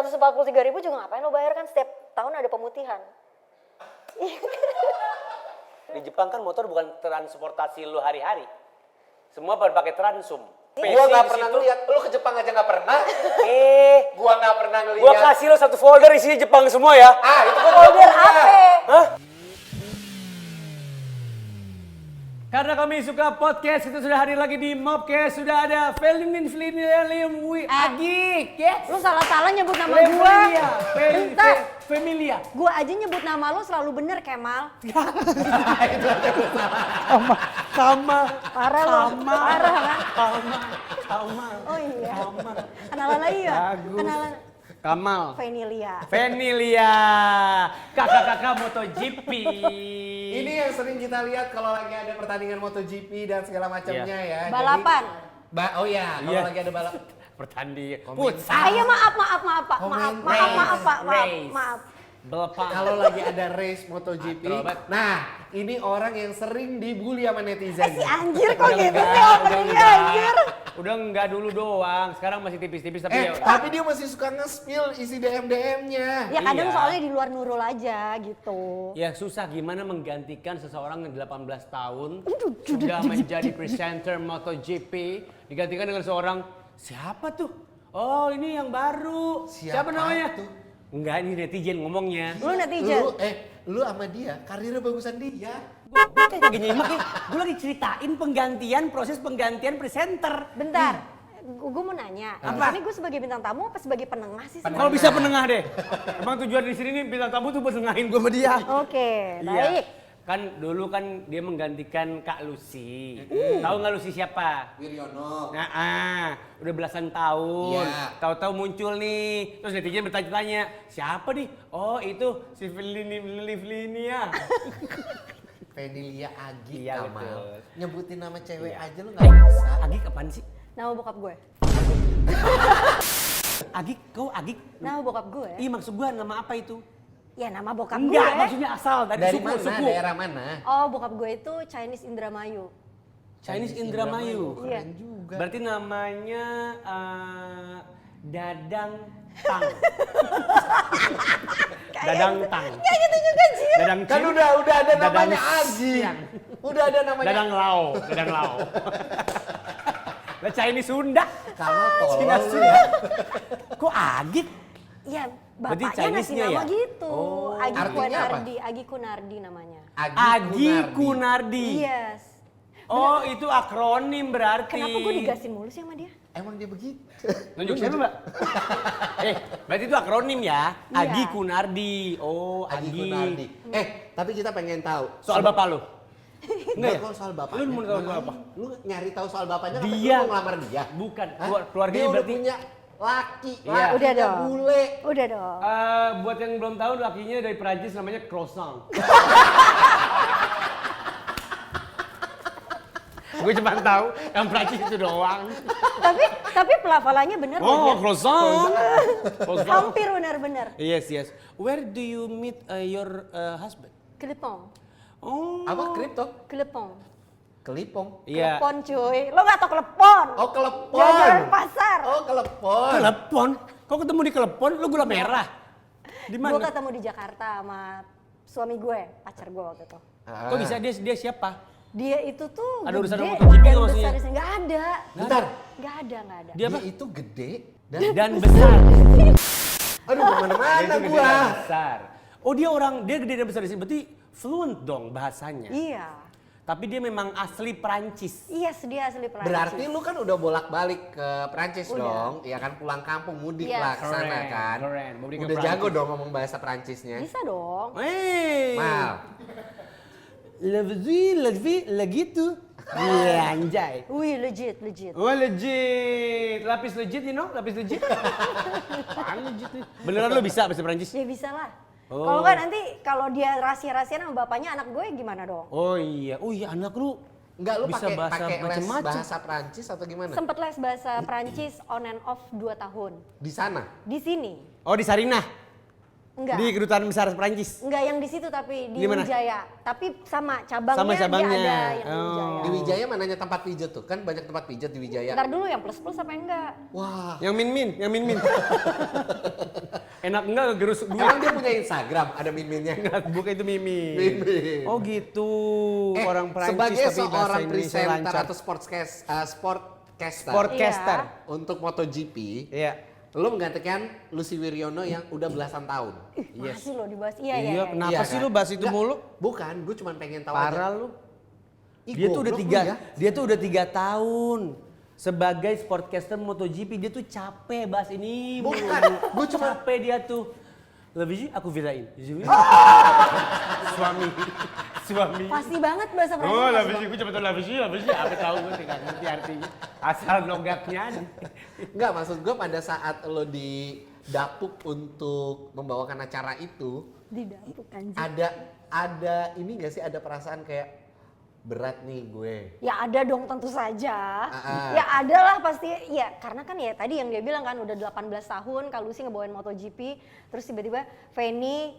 343.000 juga ngapain lo bayar kan setiap tahun ada pemutihan. Di Jepang kan motor bukan transportasi lu hari-hari. Semua pakai transum. Gua nggak pernah ngeliat, lu ke Jepang aja nggak pernah. Gua nggak pernah ngeliat. Gua kasih lo satu folder isinya Jepang semua ya. Itu gua Folder apa? Hah? Karena kami suka podcast, kita sudah hadir lagi di Mobcast. Sudah ada Felinilium Agik, ya. Lu salah-salah nyebut nama gua. Bentar. Familia. Gua aja nyebut nama lu selalu bener, Kemal. Sama. Parah lu. Parah kan? Sama. Oh iya. Kenalan lagi ya? Bagus. Kenalan. Kamal. Venilia. Kakak-kakak MotoGP. Ini yang sering kita lihat kalau lagi ada pertandingan MotoGP dan segala macamnya ya. Balapan. Oh iya, kalau lagi ada balap. Pertandingan. Saya maaf Pak. Maaf. Balapan. Kalau lagi ada race MotoGP. Nah, ini orang yang sering dibully sama netizen. Si anjir kok gitu sih openingnya anjir. Udah enggak dulu doang, sekarang masih tipis-tipis tapi Tapi dia masih suka nge-spill isi DM-DM-nya. Ya kadang Iya. soalnya di luar Nurul aja gitu. ya susah gimana menggantikan seseorang yang 18 tahun sudah menjadi presenter MotoGP digantikan dengan seorang siapa tuh? Oh, ini yang baru. Siapa namanya? tuh? Enggak, ini netizen ngomongnya. Lu netizen. Lu sama dia, karirnya bagusan dia. Gue kayak kagak nyimak ya. Gue lagi ceritain proses penggantian presenter. Bentar. Gue mau nanya. Apa? Ini gue sebagai bintang tamu apa sebagai penengah sih? Kalau bisa penengah deh. Emang tujuan di sini nih bintang tamu tuh buat nengahin gue sama dia. Oke, baik. Kan dulu kan dia menggantikan Kak Lucy. Tahu nggak Lucy siapa? Wiryono. Nah, udah belasan tahun. Iya. Tahu-tahu muncul nih. Terus netizen bertanya-tanya, siapa nih? Oh, itu si Felinia. Venilia Agik, Iya, Kamal. betul. Nyebutin nama cewek aja lu nggak bisa. Agik apaan sih? Nama bokap gue. Agik, kau Agik? Nama bokap gue. Iya, maksud gua nama apa itu? Ya nama bokap Enggak, gue. maksudnya asal dari Dari suku, mana? suku. Daerah mana? Oh, bokap gue itu Chinese Indramayu. Chinese Indramayu. Iya. Keren juga. Berarti namanya Dadang Tang. Dadang Tang. Kayak gitu juga, Jir. Dadang Kan Cin. udah ada Dadang namanya Agik. Siang. Udah ada namanya. Dadang Lao. Lah Chinese Sunda. Kamal Cina tolol lu Sunda. ya. Kok Agik? Ya, Berarti bapaknya ngasih Chinese-nya nama ya? gitu. Oh, Agi artinya apa? Kunardi. Agi Kunardi namanya. Agi Kunardi. Yes. Oh, itu akronim berarti. Kenapa gue digasin mulu sih sama dia? Emang dia begitu? Nunjuk siapa, Mbak? Berarti itu akronim ya? Iya. Agi Kunardi. Oh, Agi Agi. Kunardi. Tapi kita pengen tahu. Soal bapak lu? Enggak ya? kok soal bapaknya. Lu mau tahu soal apa? Lu nyari tahu soal bapaknya apa Dia. lu mau ngelamar dia? Bukan, Hah? keluarganya Dia udah berarti. punya laki, Iya. lakinya Udah dong. bule. Udah dong. Buat yang belum tahu, lakinya dari Perancis namanya croissant. Gue cuma tahu yang Perancis itu doang. tapi pelafalannya bener loh Oh, dia. croissant. Hampir benar-benar. Yes. Where do you meet your husband? Kelepong. Oh. Apa kripto? Kelepong. Kelipong. Iya. Kelepon cuy. Lo gak tau kelepon? Oh, kelepon. Jalan pasar. Oh, kelepon. Telepon? Kau ketemu di telepon, lu gula merah. Di Gue mana? ketemu di Jakarta sama suami gue, pacar gue waktu itu. Kok bisa dia siapa? Dia itu tuh Ada urusan gede sama MotoGP dan nggak maksudnya? besar di sini. Nggak ada. Bentar. Nggak ada. Dia Dia apa? itu gede Dan besar. Aduh, kemana-mana Dia itu gede gua. dan besar. Oh, dia gede dan besar di sini. Berarti fluent dong bahasanya. Iya. Tapi dia memang asli Perancis. Iya, dia asli Perancis. Berarti lu kan udah bolak-balik ke Prancis Udah. dong. Ya kan pulang kampung mudik Yes. lah ke sana Keren, kan. keren. Mudik ke Udah Prancis. jago dong ngomong bahasa Prancisnya. Bisa dong. Mal. Lebih gitu. Iya, anjay. Wih, legit. Oh, legit. Lapis legit, you know? Lapis legit. Apaan legit nih? Beneran lu bisa bahasa Perancis? Ya bisa lah. Oh. Kalau kan nanti kalau dia rahasia-rahasian sama bapaknya anak gue gimana dong? Oh iya anak lu Enggak, lu bisa pakai bahasa pakai les macem-macem. bahasa Prancis atau gimana? Sempet les bahasa Prancis on and off 2 tahun. Di sana. Di sini. Oh, di Sarinah? Enggak. Di Kedutaan Besar Perancis? Enggak yang di situ tapi di Di mana? Wijaya. Tapi sama cabangnya, Sama cabangnya. dia ada yang di Oh. Wijaya. Di Wijaya mananya tempat pijat tuh? Kan banyak tempat pijat di Wijaya. Ntar dulu yang plus-plus apa enggak? Wah. Yang min-min. Enak enggak gerus duit? Emang dia punya Instagram, ada miminnya. Bukan itu Mimi. Mimin. Oh gitu. Orang Prancis Sebagai tapi bahasa seorang Indonesia presenter lancar. atau sportcaster Sportcaster. untuk MotoGP, Iya. lo menggantikan Lucy Wiryono yang udah belasan tahun. Masih lo dibahas. Iya, iya, Iya, iya. kenapa Iya sih kan? lu bahas itu Nggak, mulu? Bukan, gue cuma pengen tahu Parah aja. lu. Ih, Dia tuh udah goblok 3 lu ya. dia tuh udah 3 tahun sebagai sportcaster MotoGP. Dia tuh capek bahas ini. Bukan, gue cuma capek dia tuh. Lebih sih aku vidain. Suami. Pasti banget bahasa Prancis. Oh, lebih sih gue cuma tahu lebih sih apa tahu gue tidak ngerti artinya. Asal logatnya aja. Enggak, maksud gue pada saat lo didapuk untuk membawakan acara itu, Didapuk anjir. ada ini gak sih, ada perasaan kayak berat nih gue. Ya ada dong tentu saja. Ah. Ya ada lah pasti. Ya karena kan ya tadi yang dia bilang kan udah 18 tahun Kak Lucy ngebawain MotoGP. Terus tiba-tiba Feni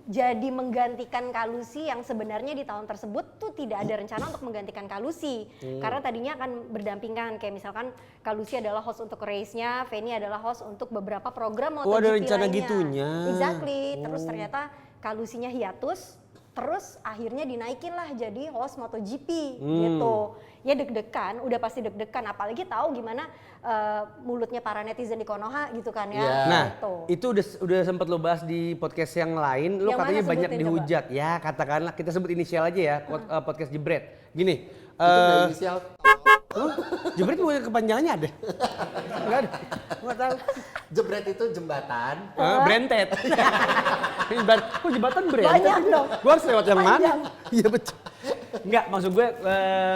jadi menggantikan Kak Lucy yang sebenarnya di tahun tersebut tuh tidak ada rencana untuk menggantikan Kak Lucy. Karena tadinya akan berdampingan. Kayak misalkan Kak Lucy adalah host untuk race-nya, Feni adalah host untuk beberapa program MotoGP Oh, ada rencana lainnya. gitunya. Exactly. Terus ternyata Kak Lucy-nya hiatus. Terus akhirnya dinaikin lah jadi host MotoGP gitu. Ya deg-degan, udah pasti deg-degan. Apalagi tahu gimana mulutnya para netizen di Konoha gitu kan ya. Iya. Nah, Gitu. itu udah sempat lo bahas di podcast yang lain. Lo Yang katanya mana banyak sebutin dihujat. Ya, katakanlah kita sebut inisial aja ya, podcast Jebret. Gini, Itu dari inisial. Jebret bukan kepanjangannya ada? Enggak ada. Enggak tahu. Jebret itu jembatan. Brentet. Kok jembatan Brentet? Banyak dong. Gue harus lewat yang mana? Panjang. Iya betul. Enggak, maksud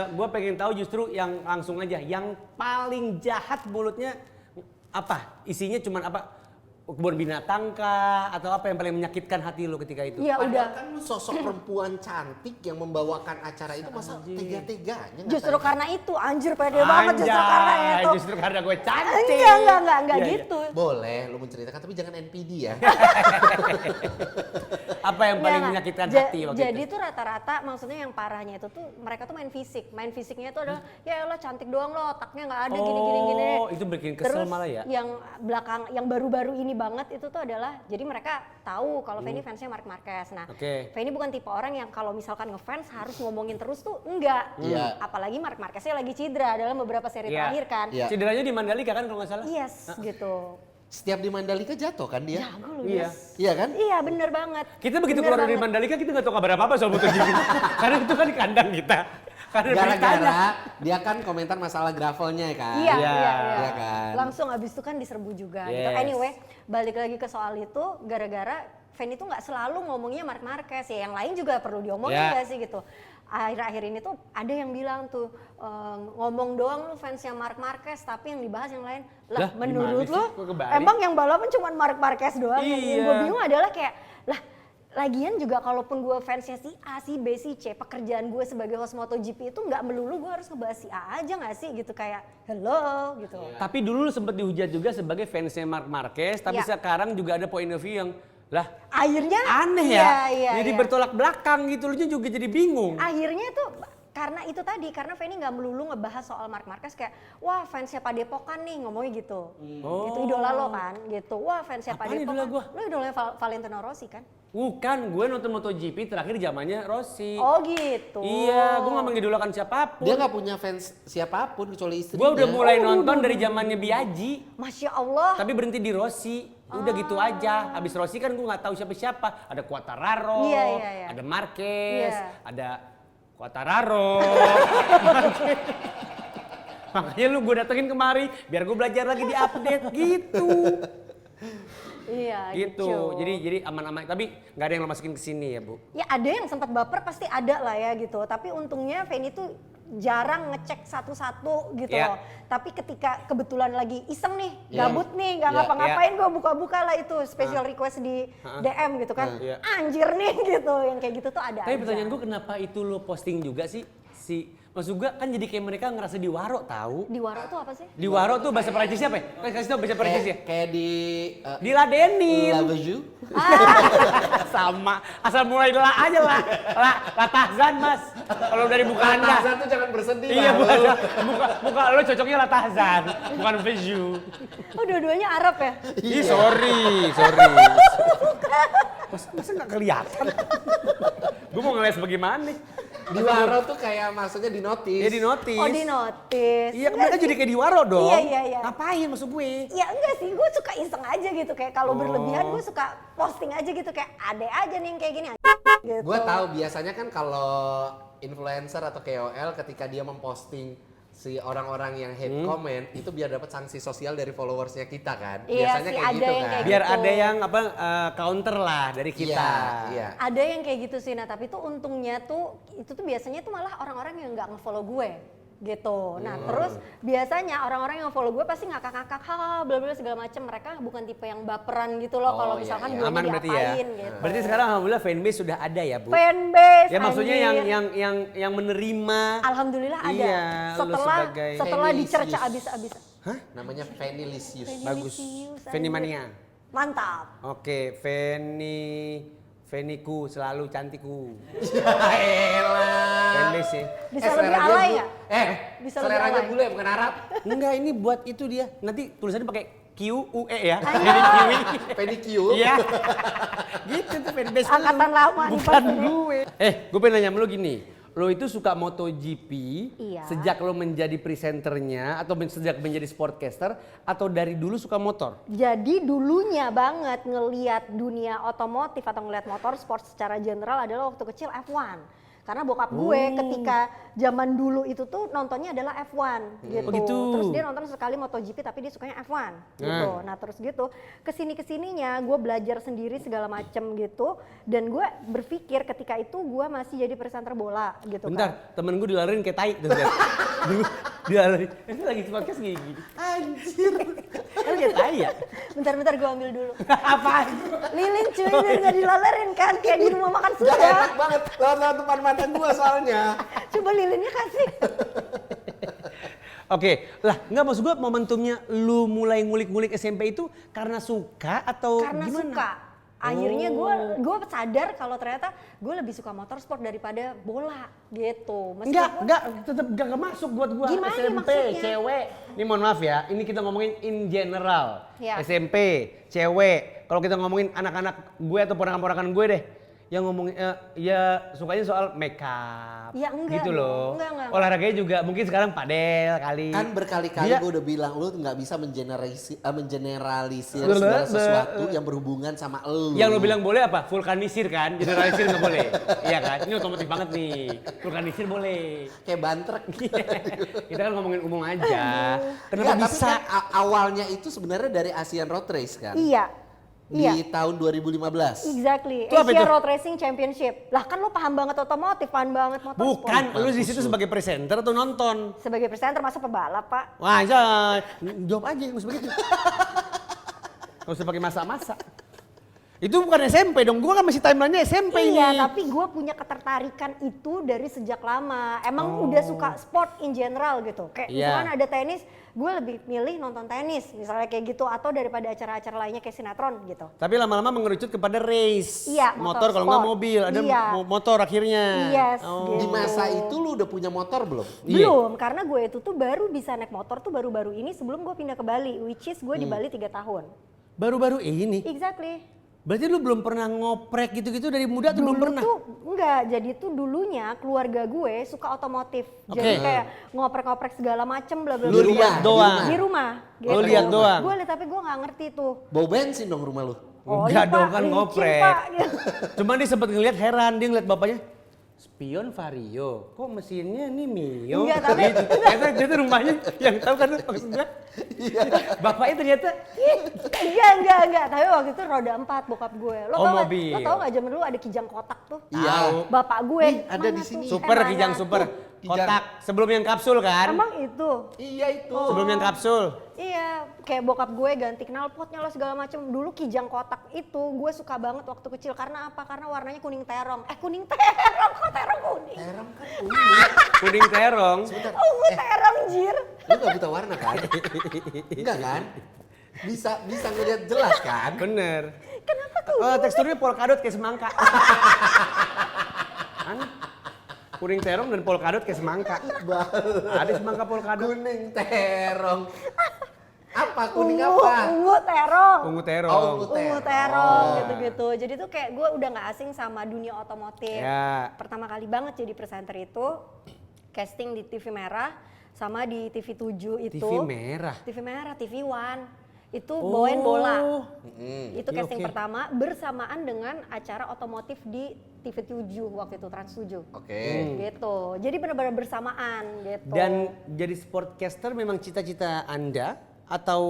gue pengen tahu justru yang langsung aja. Yang paling jahat mulutnya apa? Isinya cuman apa? Kebun binatang kah? Atau apa yang paling menyakitkan hati lo ketika itu? Ya Padahal udah. kan lu sosok perempuan cantik yang membawakan acara itu, masa tega-teganya Justru ngatain? karena itu anjir pede banget justru karena itu. Justru karena gue cantik. Enggak Iya, iya. gitu. Boleh lu menceritakan, tapi jangan NPD ya. Apa yang paling Nggak. menyakitkan Ja- hati waktu Jadi itu? tuh rata-rata maksudnya yang parahnya itu tuh mereka tuh main fisik. Main fisiknya itu adalah ya elah cantik doang lo, otaknya nggak ada gini. Oh, itu bikin kesel Terus malah ya? yang belakang, yang baru-baru ini banget itu tuh adalah jadi mereka tahu kalau Feni fansnya Marc Marquez. Nah, Oke. Feni bukan tipe orang yang kalau misalkan ngefans harus ngomongin terus tuh enggak. Iya. Apalagi Marc Marqueznya lagi cedera dalam beberapa seri Iya. terakhir kan. Iya. Cederanya di Mandalika kan kalau nggak salah? Yes, gitu. Setiap di Mandalika jatuh kan dia? Jago lu, Iya. Yes. Iya kan? Iya, bener banget. Kita begitu Bener keluar dari banget. Mandalika kita nggak tahu kabar apa-apa soal MotoGP. Karena itu kan di kandang kita. Karena beritanya. Gara-gara dia kan komentar masalah gravelnya kan? Iya, Iya. iya, Iya kan? Langsung abis itu kan diserbu juga. Gitu. Yes. Anyway, balik lagi ke soal itu, gara-gara Feni itu nggak selalu ngomongnya Marc Marquez ya, yang lain juga perlu diomongin Ya. nggak sih gitu. Akhir-akhir ini tuh ada yang bilang tuh ngomong doang lu fansnya Marc Marquez, tapi yang dibahas yang lain. Lah, Lah, menurut gimana lu sih? Kok kebalik? emang yang balapan cuma Marc Marquez doang? Yang Iya. gue bingung adalah kayak lah. Lagian juga kalaupun gue fansnya si A, si B, si C, pekerjaan gue sebagai host MotoGP itu nggak melulu gue harus ngebahas si A aja nggak sih gitu, kayak hello gitu. Tapi dulu lu sempat dihujat juga sebagai fansnya Marc Marquez, tapi Ya. sekarang juga ada point of view yang lah Akhirnya aneh ya. iya, Jadi iya. bertolak belakang gitu, lu juga jadi bingung. Akhirnya tuh karena itu tadi, karena Feni nggak melulu ngebahas soal Marc Marquez kayak wah fansnya Padepokan nih ngomongnya gitu. Itu idola lo kan gitu. Wah fansnya Apaan Padepokan. idola gua? Lo idolanya Valentino Rossi kan? Bukan, gue nonton MotoGP terakhir zamannya Rossi. Oh gitu. Iya, gue gak mengidolakan siapapun. Dia nggak punya fans siapapun kecuali istrinya. Gue udah mulai nonton dari zamannya Biaggi. Masya Allah. Tapi berhenti di Rossi. Udah gitu aja. Habis Rossi kan gue nggak tahu siapa-siapa. Ada Quartararo, Iya, iya, iya. ada Marquez, Iya. ada Quartararo. Makanya lu gue datengin kemari biar gue belajar lagi di update gitu. Iya Gitu. gitu. Jadi aman-aman. Tapi nggak ada yang lo masukin ke sini ya, Bu. Ya ada yang sempat baper pasti ada lah ya gitu. Tapi untungnya Feni tuh jarang ngecek satu-satu gitu Ya. loh. Tapi ketika kebetulan lagi iseng nih, Ya. gabut nih, nggak Ya. ngapa-ngapain, gue buka-buka lah itu special request di DM gitu kan. Ya. Anjir nih gitu, yang kayak gitu tuh ada Tapi aja. pertanyaan gue kenapa itu lo posting juga sih sih? Maksud gue kan jadi kayak mereka ngerasa diwaro tahu. Di waro tuh apa sih? Diwaro tuh bahasa Perancisnya apa ya? Kasih tau bahasa Perancisnya. Kayak di Diladenin. Lavaju. Sama, asal mulai lah aja lah. Latahzan mas. Kalau dari bukaan dah. Tahzan tuh jangan bersedih. Iya Bang. buka lo cocoknya Latahzan, bukan Veju. Oh dua-duanya Arab ya? Ih sorry. Masa nggak kelihatan? Gue mau ngeliat bagaimana? Diwaro tuh kayak maksudnya di notice. Ya di notice. Oh di notice. Iya, mereka jadi kayak diwaro dong. Iya. Ngapain maksud gue? Ya enggak sih, gue suka iseng aja gitu. Kayak kalau berlebihan gue suka posting aja gitu. Kayak ade aja nih yang kayak gini. Gitu. Gue tahu biasanya kan kalau influencer atau KOL ketika dia memposting si orang-orang yang hate comment itu biar dapat sanksi sosial dari followersnya kita kan. Iya Biasanya sih, kayak ada gitu yang kan. kayak Biar gitu. ada yang counter lah dari kita. Iya. Ada yang kayak gitu sih, nah tapi tuh untungnya tuh itu tuh biasanya tuh malah orang-orang yang nggak nge-follow gue gitu. Nah terus biasanya orang-orang yang follow gue pasti ngakak-ngakak, hahaha, bla bla segala macem. Mereka bukan tipe yang baperan gitu loh. Kalau iya, misalkan iya. gue Aman berarti ya. diapain gitu. Berarti sekarang alhamdulillah fanbase sudah ada ya, Bu. Fanbase, Ya maksudnya anjir. yang menerima. Alhamdulillah ada. Iya, lu setelah sebagai setelah Fanny dicerca Lisius. abis-abisan. Hah? Namanya Fanny Lisius. Bagus. Lisius, Fanny anjir. Mania. Mantap. Oke, Fannyku selalu cantikku. Elah. Fanbase sih. Bisa lebih alay nggak? Bisa lebih seleranya alay. bule bukan Arab. Enggak, ini buat itu dia. Nanti tulisannya pakai QUE ya. Ayo. Jadi kiwi. Fanny Q. Iya. Gitu tuh fanbase. Angkatan lama nih Bukan pasti. gue. Gue pengen nanya sama lu gini. Lo itu suka MotoGP Iya. sejak lo menjadi presenternya atau sejak menjadi sportcaster atau dari dulu suka motor? Jadi dulunya banget ngeliat dunia otomotif atau ngeliat motor sport secara general adalah waktu kecil F1. Karena bokap gue ketika zaman dulu itu tuh nontonnya adalah F1 gitu. Oh gitu. Terus dia nonton sekali MotoGP tapi dia sukanya F1 gitu. Nah terus gitu kesininya gue belajar sendiri segala macem gitu. Dan gue berpikir ketika itu gue masih jadi presenter bola gitu kan. Bentar, temen gue dilariin kayak tai tuh. Dilariin. Ini lagi podcast kayak gini. Anjir. Kan kayak tai ya? Bentar-bentar gue ambil dulu. Apaan? Lilin cuy biar gak dilalerin kan kayak di rumah makan Gak sudah. enak banget lewat depan mata gua soalnya. Coba lilinnya kasih. Oke, lah nggak maksud gue momentumnya lu mulai ngulik-ngulik SMP itu karena suka atau Karena gimana? suka. Akhirnya gue sadar kalau ternyata gue lebih suka motorsport daripada bola gitu. Meskipun Tetap gak masuk buat gua. Gimana SMP, maksudnya? cewek. Ini mohon maaf ya, ini kita ngomongin in general. Ya. SMP, cewek. Kalau kita ngomongin anak-anak gue atau ponakan-ponakan gue deh. Yang ngomongin, ya sukanya soal make up. Ya, enggak gitu dong. loh. Enggak. Olahraganya juga mungkin sekarang padel kali. Kan berkali-kali Dia- gue udah bilang lu nggak bisa mengeneralisir segala sesuatu yang berhubungan sama lu. Yang lo bilang boleh apa? Vulkanisir kan? Generalisir nggak boleh. Iya kan? Ini otomatis banget nih. Vulkanisir boleh. kayak bantrek. Kita kan ngomongin umum aja. Nggak, Kenapa tapi bisa? kan awalnya itu sebenarnya dari Asian Road Race kan? iya. Di Iya. tahun 2015. Exactly. Itu apa Asia itu? Road Racing Championship. Lah kan lo paham banget otomotif, paham banget motorsport. Bukan, lu di situ sebagai presenter atau nonton? Sebagai presenter masa pebalap, Pak. Wah, jangan. Jawab aja, nggak usah begitu. Nggak usah pakai masa-masa. Itu bukan SMP dong, gua kan masih timelinenya SMP ini. Iya, tapi gue punya ketertarikan itu dari sejak lama. Emang udah suka sport in general gitu. Kayak Iya. misalkan ada tenis, gue lebih milih nonton tenis. Misalnya kayak gitu. Atau daripada acara-acara lainnya kayak sinetron gitu. Tapi lama-lama mengerucut kepada race. Iya, Motor kalau nggak motorsport. mobil, ada Iya. motor akhirnya. Yes, Oh. gitu. Di masa itu lu udah punya motor belum? Iya. Belum, karena gue itu tuh baru bisa naik motor tuh baru-baru ini sebelum gue pindah ke Bali. Which is gue di Bali 3 tahun. Baru-baru ini. Exactly. Berarti lu belum pernah ngoprek gitu-gitu dari muda tuh belum Dulu pernah? tuh enggak, jadi tuh dulunya keluarga gue suka otomotif. Jadi Oke. kayak ngoprek-ngoprek segala macem bla bla Lu bla. lihat doang. Di rumah. Lu lihat doang. Gue lihat tapi gue nggak ngerti tuh. Bau bensin dong rumah lu. Enggak iya, dong, Pak, kan licin, ngoprek. Pak. Cuman dia sempat ngeliat heran, dia ngeliat bapaknya. Spion Vario, kok mesinnya nih Mio? Enggak, tapi- Gitu. Ternyata rumahnya yang tahu kan maksudnya. Bapaknya ternyata Enggak. Tapi waktu itu roda 4 bokap gue. Lo Oh, tau mobil. Lo tau gak zaman dulu ada kijang kotak tuh? Iya. Bapak gue. Ih, ada mana di sini. tuh? super, Mana kijang tuh? super. Kotak sebelum yang kapsul kan? Emang itu? Iya itu. Sebelum yang kapsul. Iya, kayak bokap gue ganti knalpotnya lah segala macem. Dulu kijang kotak itu gue suka banget waktu kecil. Karena apa? Karena warnanya kuning terong. Kuning terong, kok terong kuning? Terong kan ungu. Kuning terong. Sebentar. Ungu terong, jir. Lu gak buta warna kan? Enggak kan? Bisa ngeliat jelas kan? Bener. Kenapa tuh? Teksturnya polkadot kayak semangka. Aneh. Kuning terong dan polkadot kayak semangka. Ada semangka polkadot. Kuning terong. Apa kuning apa? Ungu terong. Ungu terong. Oh, Ungu terong gitu-gitu. Jadi tuh kayak gue udah gak asing sama dunia otomotif. Ya. Pertama kali banget jadi presenter itu casting di TV Merah sama di TV 7 itu. TV merah. TV Merah, TV One. Itu bawain bola. Itu Oke, casting oke. pertama bersamaan dengan acara otomotif di TV 7 waktu itu, Trans 7. Oke. Gitu. Jadi benar-benar bersamaan gitu. Dan jadi sportcaster memang cita-cita Anda atau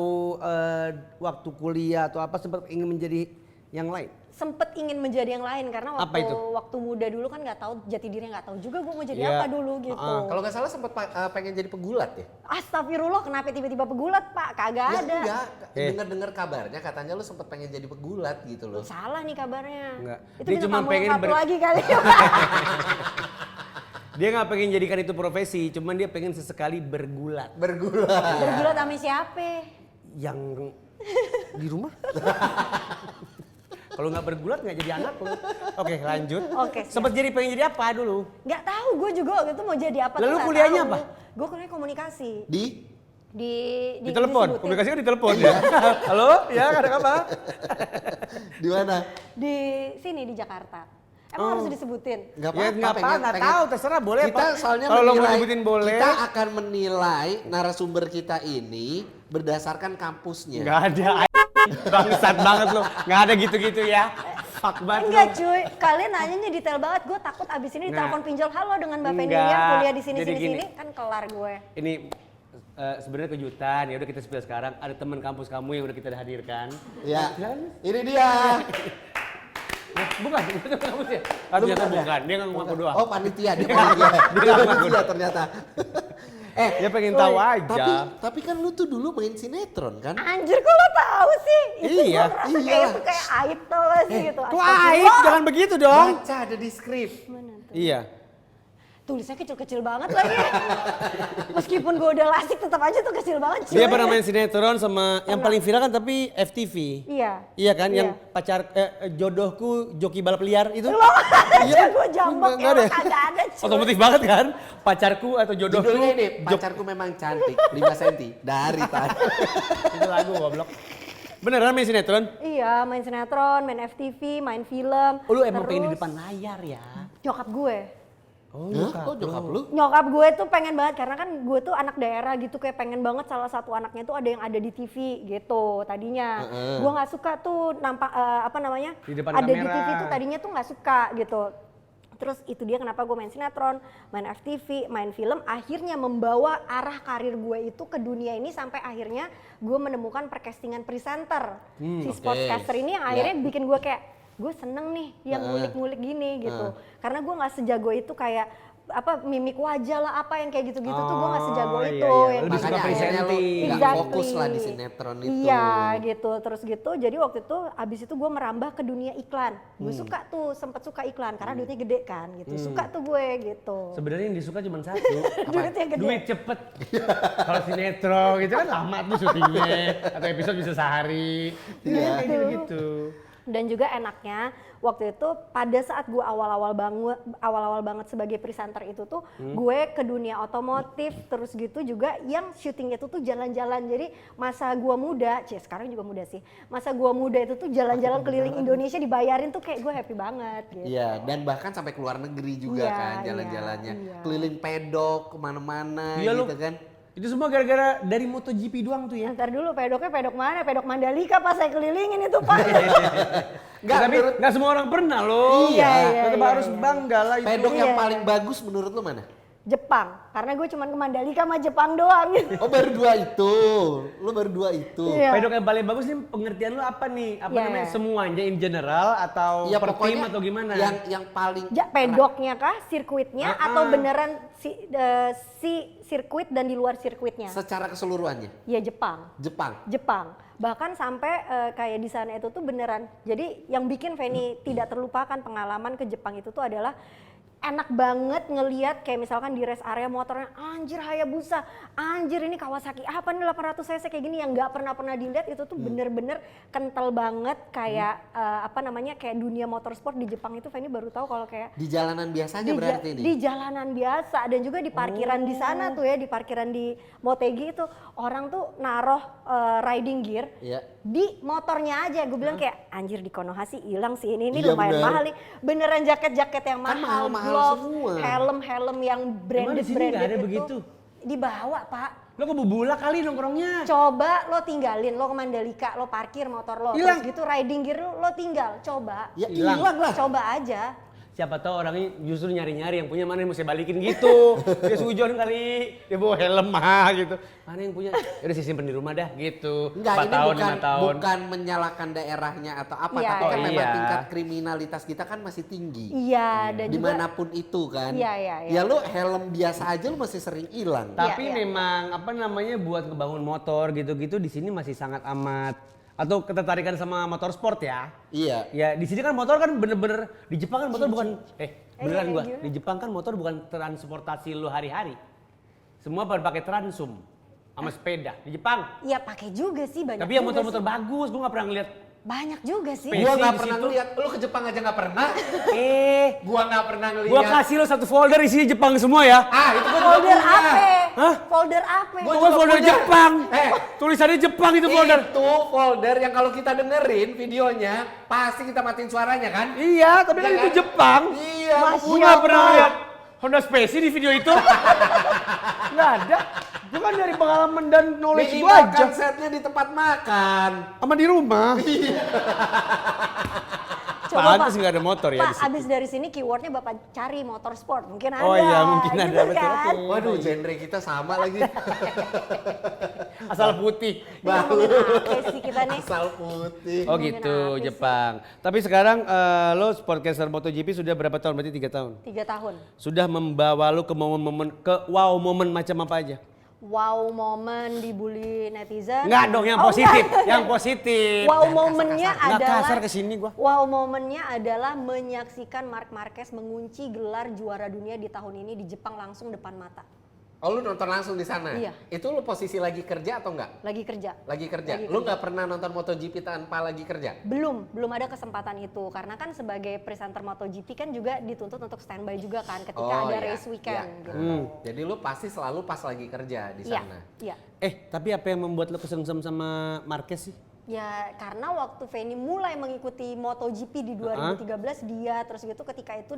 waktu kuliah atau apa sempat ingin menjadi yang lain? Sempet ingin menjadi yang lain karena Apa itu? waktu muda dulu kan nggak tahu jati diri, nggak tahu juga gue mau jadi Iya. apa dulu gitu. Kalau nggak salah sempat pengen jadi pegulat ya? Astagfirullah, kenapa tiba-tiba pegulat Pak? Kagak Ya ada. enggak. Dengar-dengar kabarnya katanya lu sempat pengen jadi pegulat gitu loh. Salah nih kabarnya. Enggak. Itu Dia bintang cuma tamu pengen satu lagi kali. Dia nggak pengen jadikan itu profesi, cuman dia pengen sesekali bergulat. Bergulat. Bergulat sama siapa? Yang di rumah? Kalau nggak bergulat nggak jadi anak lo. Oke lanjut. Oke, siap. Sempet jadi pengen jadi apa dulu? Nggak tahu, gue juga waktu itu mau jadi apa. Lalu tuh nggak kuliahnya tahu. apa? Gue kuliah komunikasi. Di telepon. disebutin. Komunikasi kan di telepon ya. Halo, ya ada apa? Di mana? Di sini di Jakarta. Emang harus disebutin? Nggak Ya nggak apa, pengen- nggak pengen- tahu terserah boleh Kita apa. soalnya Kalau lo mau menilai, nyebutin boleh. kita akan menilai narasumber kita ini berdasarkan kampusnya. Nggak ada. Bangsat banget lo. Nggak ada gitu-gitu ya. Fuck banget lo. Enggak cuy, kalian nanyanya detail banget. Gue takut abis ini Nah. ditelepon pinjol. Halo dengan Mbak Penny Enggak. yang kuliah di sini Jadi sini gini. sini kan kelar gue. Ini sebenarnya kejutan. Ya udah kita spill sekarang. Ada teman kampus kamu yang udah kita hadirkan. Ya, Silakan. ini dia. Bukan, itu kampus ya. Ternyata bukan. Dia nggak ngaku doang. Oh panitia, dia panitia. Dia panitia ternyata. Dia pengen tahu aja. Tapi kan lu tuh dulu main sinetron kan? Anjir kok lo tahu sih? Itu Iya, gue ngerasa iya. kayak itu kayak aib tau gak sih gitu. Tuh Astagfirullah. aib, jangan begitu dong. Baca ada di skrip. Mana tuh? Iya. Tulisnya kecil-kecil banget lagi. Meskipun gue udah lasik tetap aja tuh kecil banget cuy. Dia pernah main sinetron sama yang paling viral kan tapi FTV. Iya. Iya kan, Iya. yang pacar jodohku joki balap liar itu. Lo aja gue jambak Nggak ya, ada. kagak ada cuy. Otomotif banget kan, pacarku atau jodohku. Judulnya ini, pacarku memang cantik, 5 cm dari tadi. Itu lagu goblok. Beneran main sinetron? Iya, main sinetron, main FTV, main film. Oh lu emang Terus pengen di depan layar ya? Nyokap gue. Oh Hah? Kok nyokap lu? Nyokap gue tuh pengen banget karena kan gue tuh anak daerah gitu, kayak pengen banget salah satu anaknya tuh ada yang ada di TV gitu tadinya. Gue nggak suka tuh nampak apa namanya Di depan ada di kamera. TV tuh tadinya tuh nggak suka gitu. Terus itu dia kenapa gue main sinetron, main FTV, main film, akhirnya membawa arah karir gue itu ke dunia ini sampai akhirnya gue menemukan percastingan presenter. Si sportscaster ini yang akhirnya bikin gue kayak gue seneng nih yang ngulik-ngulik gini gitu. Karena gue nggak sejago itu kayak apa mimik wajah lah apa yang kayak gitu-gitu tuh gue nggak sejago iya, itu. iya. Yang Lebih suka Makanya akhirnya lu presenting. nggak fokus lah di sinetron itu. Iya gitu, terus gitu. Jadi waktu itu abis itu gue merambah ke dunia iklan. Gue suka tuh, sempet suka iklan karena duitnya gede kan gitu. Suka tuh gue gitu. Sebenarnya yang disuka cuma satu. Duitnya gede. Duit cepet. Kalau sinetron gitu kan lama tuh syutingnya. Atau episode bisa sehari. Iya kayak gitu. Dan juga enaknya waktu itu pada saat gue awal-awal banget sebagai presenter itu tuh gue ke dunia otomotif terus gitu juga yang syuting itu tuh jalan-jalan. Jadi masa gue muda, sekarang juga muda sih. Masa gue muda itu tuh jalan-jalan keliling Indonesia dibayarin tuh kayak gue happy banget gitu. Iya, dan bahkan sampai ke luar negeri juga Iya, kan iya, jalan-jalannya. iya. Keliling pedok kemana-mana Iya, gitu lu. kan. Itu semua gara-gara dari MotoGP doang tuh ya. Ntar dulu pedoknya pedok mana? Pedok Mandalika pas saya kelilingin itu Pak. Nggak, Tapi menurut- nggak semua orang pernah loh. Iya, iya, Tetap iya, harus iya. bangga lah itu. Pedok Iya. yang paling bagus menurut lu mana? Jepang, karena gue cuman ke Mandalika sama Jepang doang. Oh baru 2 itu, lu baru 2 itu. Iya. Pedok yang paling bagus nih pengertian lu apa nih? Apa Yeah. namanya semuanya in general atau Ya per tim pokoknya atau gimana? yang paling Pedoknya kah, sirkuitnya, atau beneran si sirkuit dan di luar sirkuitnya? secara keseluruhannya Ya Jepang. Jepang. Bahkan sampai kayak di sana itu tuh beneran. Jadi yang bikin Feni tidak terlupakan pengalaman ke Jepang itu tuh adalah enak banget ngelihat kayak misalkan di rest area motornya, anjir Hayabusa, anjir ini Kawasaki apa nih 800 cc kayak gini yang nggak pernah dilihat. Itu tuh bener-bener kental banget kayak apa namanya, kayak dunia motorsport di Jepang itu Feni baru tahu kalau kayak Di jalanan biasanya berarti ini. di jalanan biasa. Dan juga di parkiran di sana tuh ya, di parkiran di Motegi itu orang tuh naruh riding gear Iya. di motornya aja. Gue bilang kayak anjir di Konoha sih hilang sih ini Iya, lumayan bener. mahal nih. Beneran jaket-jaket yang Kan mahal, mahal-mahal gloves, semua. helm yang Emang di sini branded nggak ada itu begitu? dibawa Pak. Lo ke Bubula kali nongkrongnya. Coba lo tinggalin, lo ke Mandalika, lo parkir motor lo, Hilang. terus gitu riding gear lo tinggal, coba. Ya Hilang. hilang lah. Coba aja. Siapa tahu orangnya justru nyari-nyari yang punya, mana yang mau saya balikin gitu. Dia sujon kali, dia bawa helm mah gitu. Mana yang punya? Ya udah saya simpen di rumah dah gitu. Enggak, 4 ini tahun, bukan 5 tahun. bukan menyalahkan daerahnya atau apa, Iya, tapi kan iya. memang Iya. tingkat kriminalitas kita kan masih tinggi. Iya, dan juga Dimanapun itu kan. Iya, iya, iya. Ya lu helm biasa aja lu masih sering hilang. Tapi Iya, iya. memang apa namanya buat ngebangun motor gitu-gitu di sini masih sangat amat, atau ketertarikan sama motorsport ya. Iya. Ya di sini kan motor kan bener-bener, di Jepang kan motor bukan beneran iya, gua. gimana? Di Jepang kan motor bukan transportasi lu hari-hari. Semua pada pakai transum sama sepeda di Jepang. ya pakai juga sih banyak. Tapi yang juga motor-motor sih. bagus gua nggak pernah ngeliat. Banyak juga sih. Pe- Gua Besi nggak di pernah situ. ngeliat, lu ke Jepang aja nggak pernah. Gua Gua nggak pernah ngeliat. gua kasih lo 1 folder isinya Jepang semua ya. Ah itu gua juga Folder punya. apa? Hah? Folder apa? Gua Gua juga folder punya. Jepang. Eh. Tulisannya Jepang itu folder. Itu folder yang kalau kita dengerin videonya pasti kita matiin suaranya kan? Iya, tapi kan Iya itu kan? Jepang. Iya. Gua nggak pernah lihat Honda Spacey di video itu. Nggak ada. Gua kan dari pengalaman dan knowledge Minimal gua aja. kan setnya di tempat makan. Sama di rumah. Coba Pantes Pak. nggak ada motor ya Pak, di situ. abis dari sini keywordnya Bapak cari motorsport, mungkin ada. Oh iya, mungkin ada, gitu betul, kan? oke. Waduh, genre kita sama lagi. Asal putih. Ngomongin apa sih kita nih? Asal putih. Oh Ngomongin gitu, apa sih? Jepang. Tapi sekarang lo sportcaster MotoGP sudah berapa tahun? Berarti 3 tahun. 3 tahun. Sudah membawa lo ke momen-momen, ke wow momen macam apa aja? Wow momen dibully netizen. Enggak dong, yang Oh, positif. enggak. Yang positif. Wow momennya Nggak adalah kasar kesini gua. Wow momennya adalah menyaksikan Marc Marquez mengunci gelar juara dunia di tahun ini di Jepang langsung depan mata. Oh lu nonton langsung di sana? Iya. Itu lu posisi lagi kerja atau enggak? Lagi kerja. Lagi kerja. Lagi Lu kerja. nggak pernah nonton MotoGP tanpa lagi kerja? Belum ada kesempatan itu karena kan sebagai presenter MotoGP kan juga dituntut untuk standby juga kan ketika Oh, ada iya, race weekend iya. gitu. Jadi lu pasti selalu pas lagi kerja di Iya, sana. iya. Tapi apa yang membuat lo kesengsem sama Marquez sih? Ya karena waktu Feni mulai mengikuti MotoGP di 2013 dia terus gitu ketika itu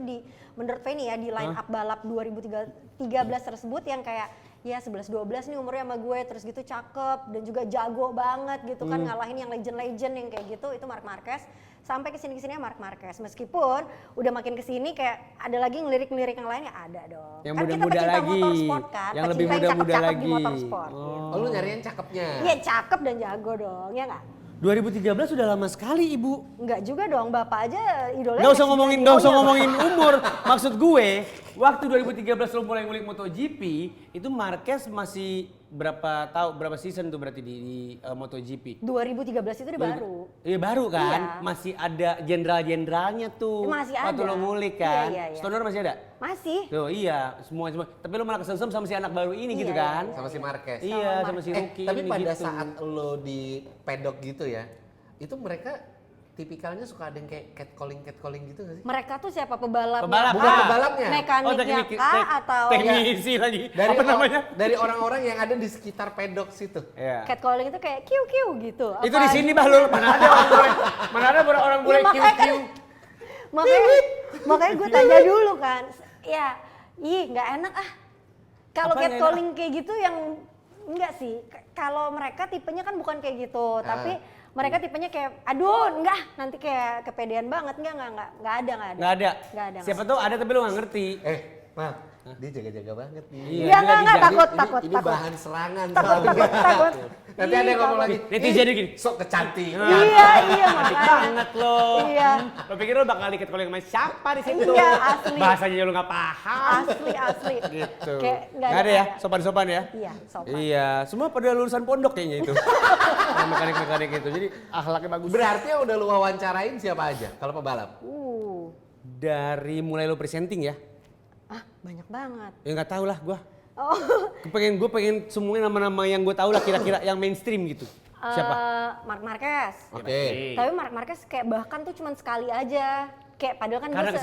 menurut Feni ya di line up balap 2013 tersebut yang kayak ya 11-12 nih umurnya sama gue terus gitu cakep dan juga jago banget gitu kan ngalahin yang legend-legend yang kayak gitu itu Marc Marquez. Sampai kesini-kesininya Marc Marquez meskipun udah makin kesini kayak ada lagi ngelirik-ngelirik yang lain ya ada dong. Yang kan kita muda-muda pecinta lagi. motorsport kan, Yang lebih pecinta muda-muda cakep-cakep di lagi. motorsport. Oh lu nyariin cakepnya? Iya cakep dan jago dong ya nggak? 2013 sudah lama sekali ibu. Enggak juga dong, bapak aja idolanya. Nggak usah Max ngomongin, Biaggi. nggak Oh, usah iya, Pak. ngomongin umur. Maksud gue, waktu 2013 lo mulai ngulik MotoGP, itu Marquez masih berapa season tuh berarti di MotoGP? 2013 itu udah baru. Iya baru kan, Iya. masih ada jenderal-jenderalnya tuh. Masih Waktu ada. lo ngulik Iya, kan. iya, iya. Stoner masih ada? Masih. Tuh iya, semua. Tapi lo malah kesengsem sama si anak baru ini Iya, gitu iya, kan? Sama si Marquez. Iya, sama si Rookie Tapi ini pada gitu. saat lo di pedok gitu ya, itu mereka tipikalnya suka ada yang kayak catcalling gitu gak sih? Mereka tuh siapa pebalapnya? Pebalap. Bukan Ah. pebalapnya. Mekaniknya kah atau teknisi lagi. Dari apa namanya? Dari orang-orang yang ada di sekitar pedok situ. Iya. catcalling itu kayak kiu-kiu gitu? Itu Apa di sini gimana? Bahlul, mana ada orang boleh, mana ada orang boleh Ya, makanya kiu-kiu. Makanya gue tanya dulu kan. Ya, nggak enak ah. Kalau Apa nggak catcalling kayak gitu yang enggak sih. Kalau mereka tipenya kan bukan kayak gitu, tapi mereka tipenya kayak aduh nanti kayak kepedean banget enggak ada. Nggak ada. Nggak ada. Siapa tahu ada tapi lo nggak ngerti. Mal, dia jaga-jaga banget nih. Iya, Iya, dia lagi enggak, jadi- takut. Ini bahan serangan Takut. Nanti ada yang ngomong lagi, Netizen "Ih, gini." sok kecantik. Iya, Cantik makanya. banget lo. Iya. Lo pikir lo bakal dikit calling sama siapa di situ? Iya, asli. Bahasanya lo nggak paham. Asli. Gitu. Kayak Nggak ada ya, sopan-sopan ya? Iya, sopan. Iya, semua pada lulusan pondok kayaknya itu. Mekanik-mekanik itu, jadi akhlaknya bagus. Berarti yang udah lu wawancarain siapa aja kalau pebalap? Dari mulai lo presenting ya? Ah, banyak banget. Ya nggak tahu lah gua. Oh. Gue pengen semuanya nama-nama yang gue tahu lah kira-kira yang mainstream gitu. Siapa? Marc Marquez. Oke. Tapi Marc Marquez kayak bahkan tuh cuman sekali aja. Kayak padahal kan Karena dia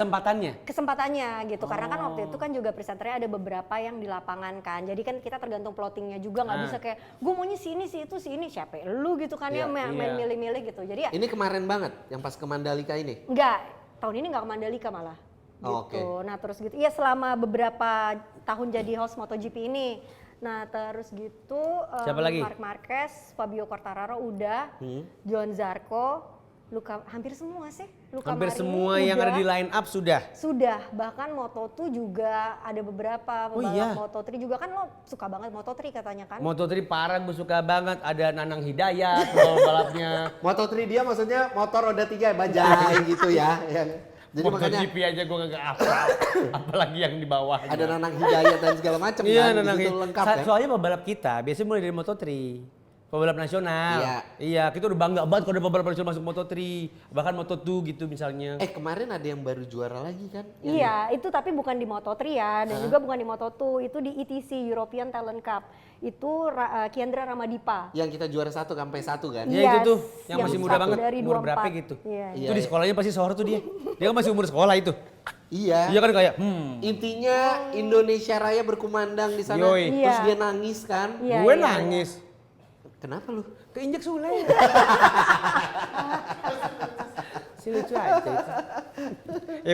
kesempatannya gitu. Karena kan waktu itu kan juga presenternya ada beberapa yang di lapangan kan. Jadi kan kita tergantung plottingnya juga, nggak bisa kayak gue maunya sini si itu si ini siapa lu gitu kan ya main milih-milih gitu. Jadi ya Ini kemarin banget yang pas ke Mandalika ini. enggak, tahun ini nggak ke Mandalika malah. Oh, Gitu. oke. Nah terus gitu, iya selama beberapa tahun jadi host MotoGP ini. Nah terus gitu, Siapa lagi? Marc Marquez, Fabio Quartararo udah, Johan Zarco, hampir semua sih. Luca Hampir Marini semua yang udah. ada di line up sudah. Sudah, bahkan Moto2 juga ada beberapa pembalap iya? Moto3 juga kan lo suka banget Moto3 katanya kan? Moto3 parah gue suka banget, ada Nanang Hidayat balapnya. Moto3 dia maksudnya motor roda 3 bajai gitu ya. Jadi makanya MotoGP aja gue gak hafal, apalagi yang di bawahnya. ada Nanang Hidayat dan segala macam Iya, kan. Nanang Di situ Hidayat. lengkap kan. Soalnya pembalap kita biasanya mulai dari Moto3. Pembalap nasional. Iya, kita udah bangga banget kalau ada pembalap nasional masuk Moto3, bahkan Moto2 gitu misalnya. Kemarin ada yang baru juara lagi kan? Iya, itu tapi bukan di Moto3 ya, dan juga bukan di Moto2, itu di ETC European Talent Cup. Itu Kiandra Ramadipa. Yang kita juara 1 sampai 1 kan? Ya itu tuh, yang yang masih muda satu banget, dari umur 24. berapa gitu. Iya. Itu di sekolahnya pasti sohor tuh dia. Dia kan masih umur sekolah itu. Iya. Iya kan kayak, Intinya Indonesia Raya berkumandang di sana. Yoi. Terus Iya. dia nangis kan? Iya, gue iya, nangis. Kenapa lu? Keinjek Sule. Si lucu aja itu.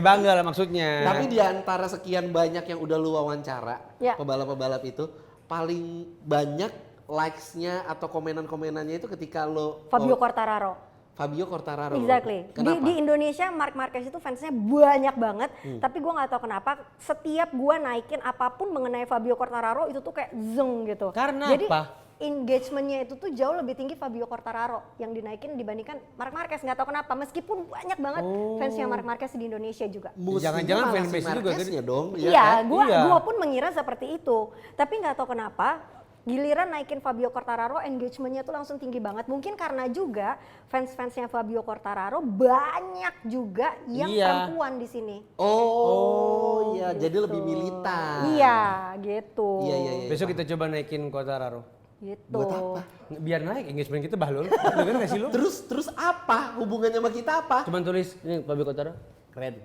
Bangga lah maksudnya. Tapi di antara sekian banyak yang udah lu wawancara, Ya. pebalap-pebalap itu, paling banyak likes-nya atau komenan-komenannya itu ketika lo Fabio Quartararo. Fabio Quartararo. Exactly. Kenapa? Di Indonesia Marc Marquez itu fansnya banyak banget, tapi gue nggak tahu kenapa setiap gue naikin apapun mengenai Fabio Quartararo itu tuh kayak zeng gitu. Karena Jadi, apa? Engagementnya itu tuh jauh lebih tinggi Fabio Quartararo yang dinaikin dibandingkan Marc Marquez, nggak tahu kenapa meskipun banyak banget fansnya Marc Marquez di Indonesia juga. Mestinya Jangan-jangan malah fanbase si juga Marquez-nya dong. Iya, kan? gua pun mengira seperti itu. Tapi nggak tahu kenapa giliran naikin Fabio Quartararo engagementnya tuh langsung tinggi banget. Mungkin karena juga fans-fansnya Fabio Quartararo banyak juga yang perempuan di sini. Oh, iya, gitu. jadi lebih militan. Iya, gitu. Iya. Besok kita coba naikin Quartararo. Gitu. Buat apa? Biar naik engagement kita bahlul. Dengar gak sih lu? Terus apa? Hubungannya sama kita apa? Cuman tulis, ini Fabio Quartararo, keren.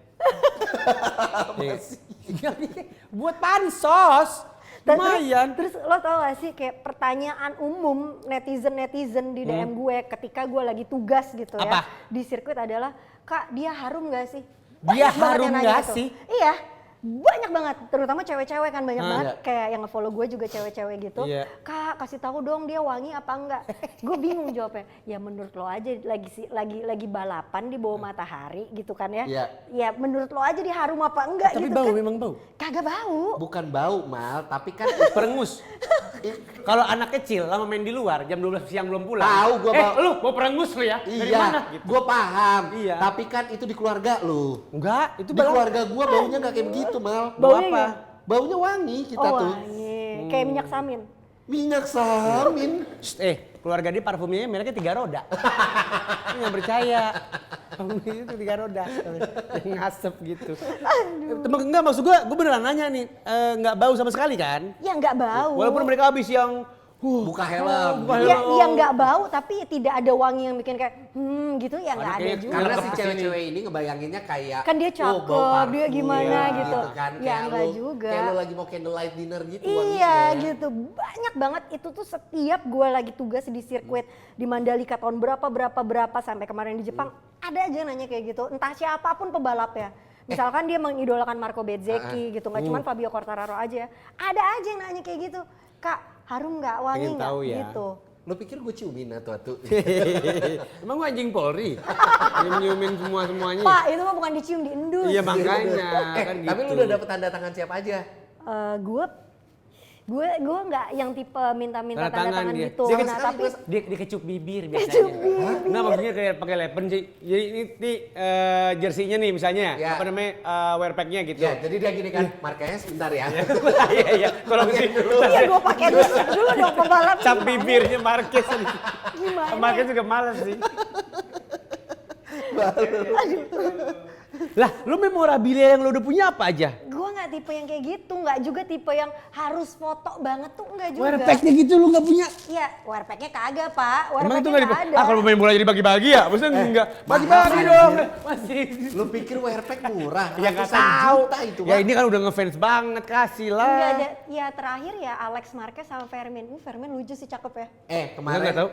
Buat pansos. Lumayan. Terus lo tau gak sih kayak pertanyaan umum netizen di DM gue ketika gue lagi tugas gitu ya Apa? di sirkuit adalah, Kak dia harum gak sih? Dia Banyak banget harum yang nanya nggak itu. sih? Iya, banyak banget, terutama cewek-cewek kan banyak banget Iya. kayak yang nge-follow gue juga cewek-cewek gitu. Iya. Kak kasih tahu dong dia wangi apa enggak? Gue bingung jawabnya. Ya menurut lo aja lagi balapan di bawah matahari gitu kan ya. Iya. Ya menurut lo aja dia harum apa enggak Tapi gitu bau, kan. memang bau. Kagak bau. Bukan bau, Mal, tapi kan Perengus. Kalau anak kecil lama main di luar, jam 12 siang belum pulang. Tahu gua bau. Lu mau perengus lu ya? Dari iya, mana? Gitu. gue paham. Iya. Tapi kan itu di keluarga lu. Enggak, itu Di keluarga gue baunya nggak kayak begitu, Mal. Baunya apa? ya? Baunya wangi kita Oh tuh. wangi, kayak minyak samin. Minyak samin. Keluarga dia parfumnya mereknya 3 roda. Lu nggak percaya. Parfumnya itu 3 roda. Yang ngasep gitu. Enggak, maksud gue beneran nanya nih. Nggak bau sama sekali kan? Ya nggak bau. Walaupun mereka habis yang Buka helm. Ya nggak bau tapi tidak ada wangi yang bikin kayak gitu ya nggak ada kayaknya juga. Karena Nggak si kesini. cewek-cewek ini ngebayanginnya kayak Kan dia bau cakep, parfum, dia gimana gitu. kan. Ya, Kayak enggak lu- juga. Kayak lu lagi mau candlelight dinner gitu Iya wanginya. gitu, banyak banget itu tuh setiap gue lagi tugas di sirkuit di Mandalika tahun berapa sampai kemarin di Jepang ada aja yang nanya kayak gitu, entah siapapun pebalap ya. Misalkan dia mengidolakan Marco Bezzecchi gitu, nggak cuma Fabio Quartararo aja, ada aja yang nanya kayak gitu, Kak harum nggak, wangi pengen nggak tahu ya. gitu. Lu pikir gue ciumin atu-atu? Emang gua anjing Polri? Nyiumin semuanya. Pak, itu mah bukan dicium, diendus. Iya makanya kan gitu. Tapi lu udah dapet tanda tangan siapa aja? Gue nggak yang tipe minta-minta Tanda tanda tangan tangan dia. gitu. Dia kan Nah, sekali tapi Dia kecup bibir biasanya. Nah maksudnya kayak pakai lepen sih. Jadi ini jersinya nih misalnya, Ya. apa namanya wear pack-nya gitu. Ya, jadi dia gini kan, Marquez bentar ya. Iya iya. Kalau sih iya gue pakai dulu dong pembalap. cap bibirnya Marquez. Gimana? Marquez juga males sih. Lah, lu memorabilia yang lu udah punya apa aja? Gue nggak tipe yang kayak gitu, nggak juga tipe yang harus foto banget tuh, nggak juga. Wear pack-nya gitu lu nggak punya? Iya, wear pack-nya kagak pak. Wear Emang itu pack-nya nggak nggak ada. Ah kalau main bola jadi bagi-bagi ya? Maksudnya enggak? Bagi-bagi mahal, dong. anjir. Masih. Lu pikir wearpack murah? Ya nggak Ratusan tahu. juta itu, Ya Bang. ini kan udah ngefans banget, kasih Nggak lah. ada. Ya terakhir ya Alex Marquez sama Fermin. Fermin lucu sih, cakep ya. Kemarin nggak tahu.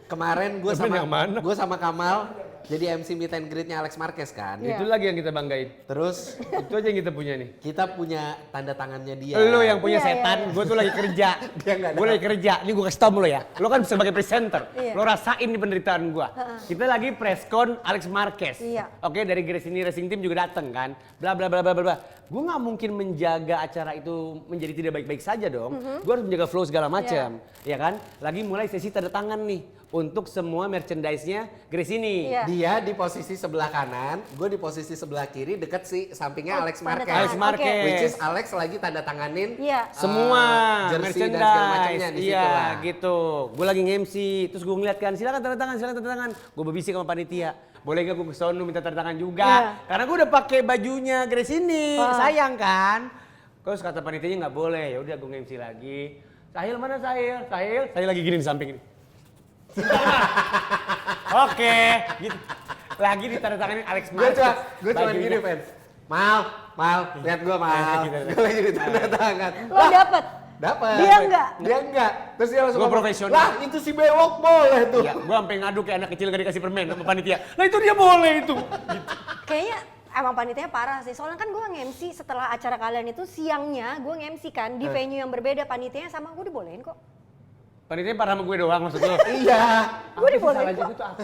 kemarin gue Tapi yang mana? sama Kamal jadi MC meet and greet-nya Alex Marquez kan. Iya. Itu lagi yang kita banggain. Terus Itu aja yang kita punya nih. kita punya tanda tangannya dia. Lu yang punya Iya, setan, iya. gue tuh lagi kerja. Dia nggak Gue lagi kerja, ini gue kasih tau lo ya. Lo kan sebagai presenter, Iya. lo rasain nih penderitaan gue. Kita lagi preskon Alex Marquez. Iya. Oke, dari Gresini Racing Team juga dateng kan. Bla bla bla bla bla. Gue nggak mungkin menjaga acara itu menjadi tidak baik-baik saja dong. Gue harus menjaga flow segala macam, ya kan? Lagi mulai sesi tanda tangan nih untuk semua merchandise-nya Gresini. Iya. Dia di posisi sebelah kanan, gue di posisi sebelah kiri deket si sampingnya Oh, Alex tanda Marquez. tangan. Alex Marquez. Which is Alex lagi tanda tanganin Iya. Semua jersey dan segala macamnya merchandise, di situ iya lah. gitu. Gue lagi nge-MC, terus gue ngeliat kan, silakan tanda tangan. Gue berbisik sama panitia. Boleh gak gue kesono minta tanda tangan juga? Iya. Karena gue udah pakai bajunya Gresini, sayang kan. Terus kata panitianya nggak boleh, ya udah gue nge-MC lagi. Sahil mana Sahil? Sahil lagi gini di samping ini. Oke, gitu. Lagi ditandatanganin Alex Marquez. Gue cuma bajunya. gini fans. Mal, lihat gue Mal. Gue lagi di tanda tangan. Lo dapet? Dapat. Dia enggak? Dia enggak. Terus dia langsung Gua ngomong, profesional. lah itu si bewok boleh tuh. Iya, gue sampai ngadu kayak anak kecil gak dikasih permen sama panitia. Lah itu dia boleh itu. Gitu. Kayaknya emang panitianya parah sih. Soalnya kan gue nge-MC setelah acara kalian itu siangnya gue nge-MC kan di venue yang berbeda, panitianya sama gue dibolehin kok. Panitia parah sama gue doang maksud lo. Iya. Gue dibolehin Salah kok. juga tuh apa?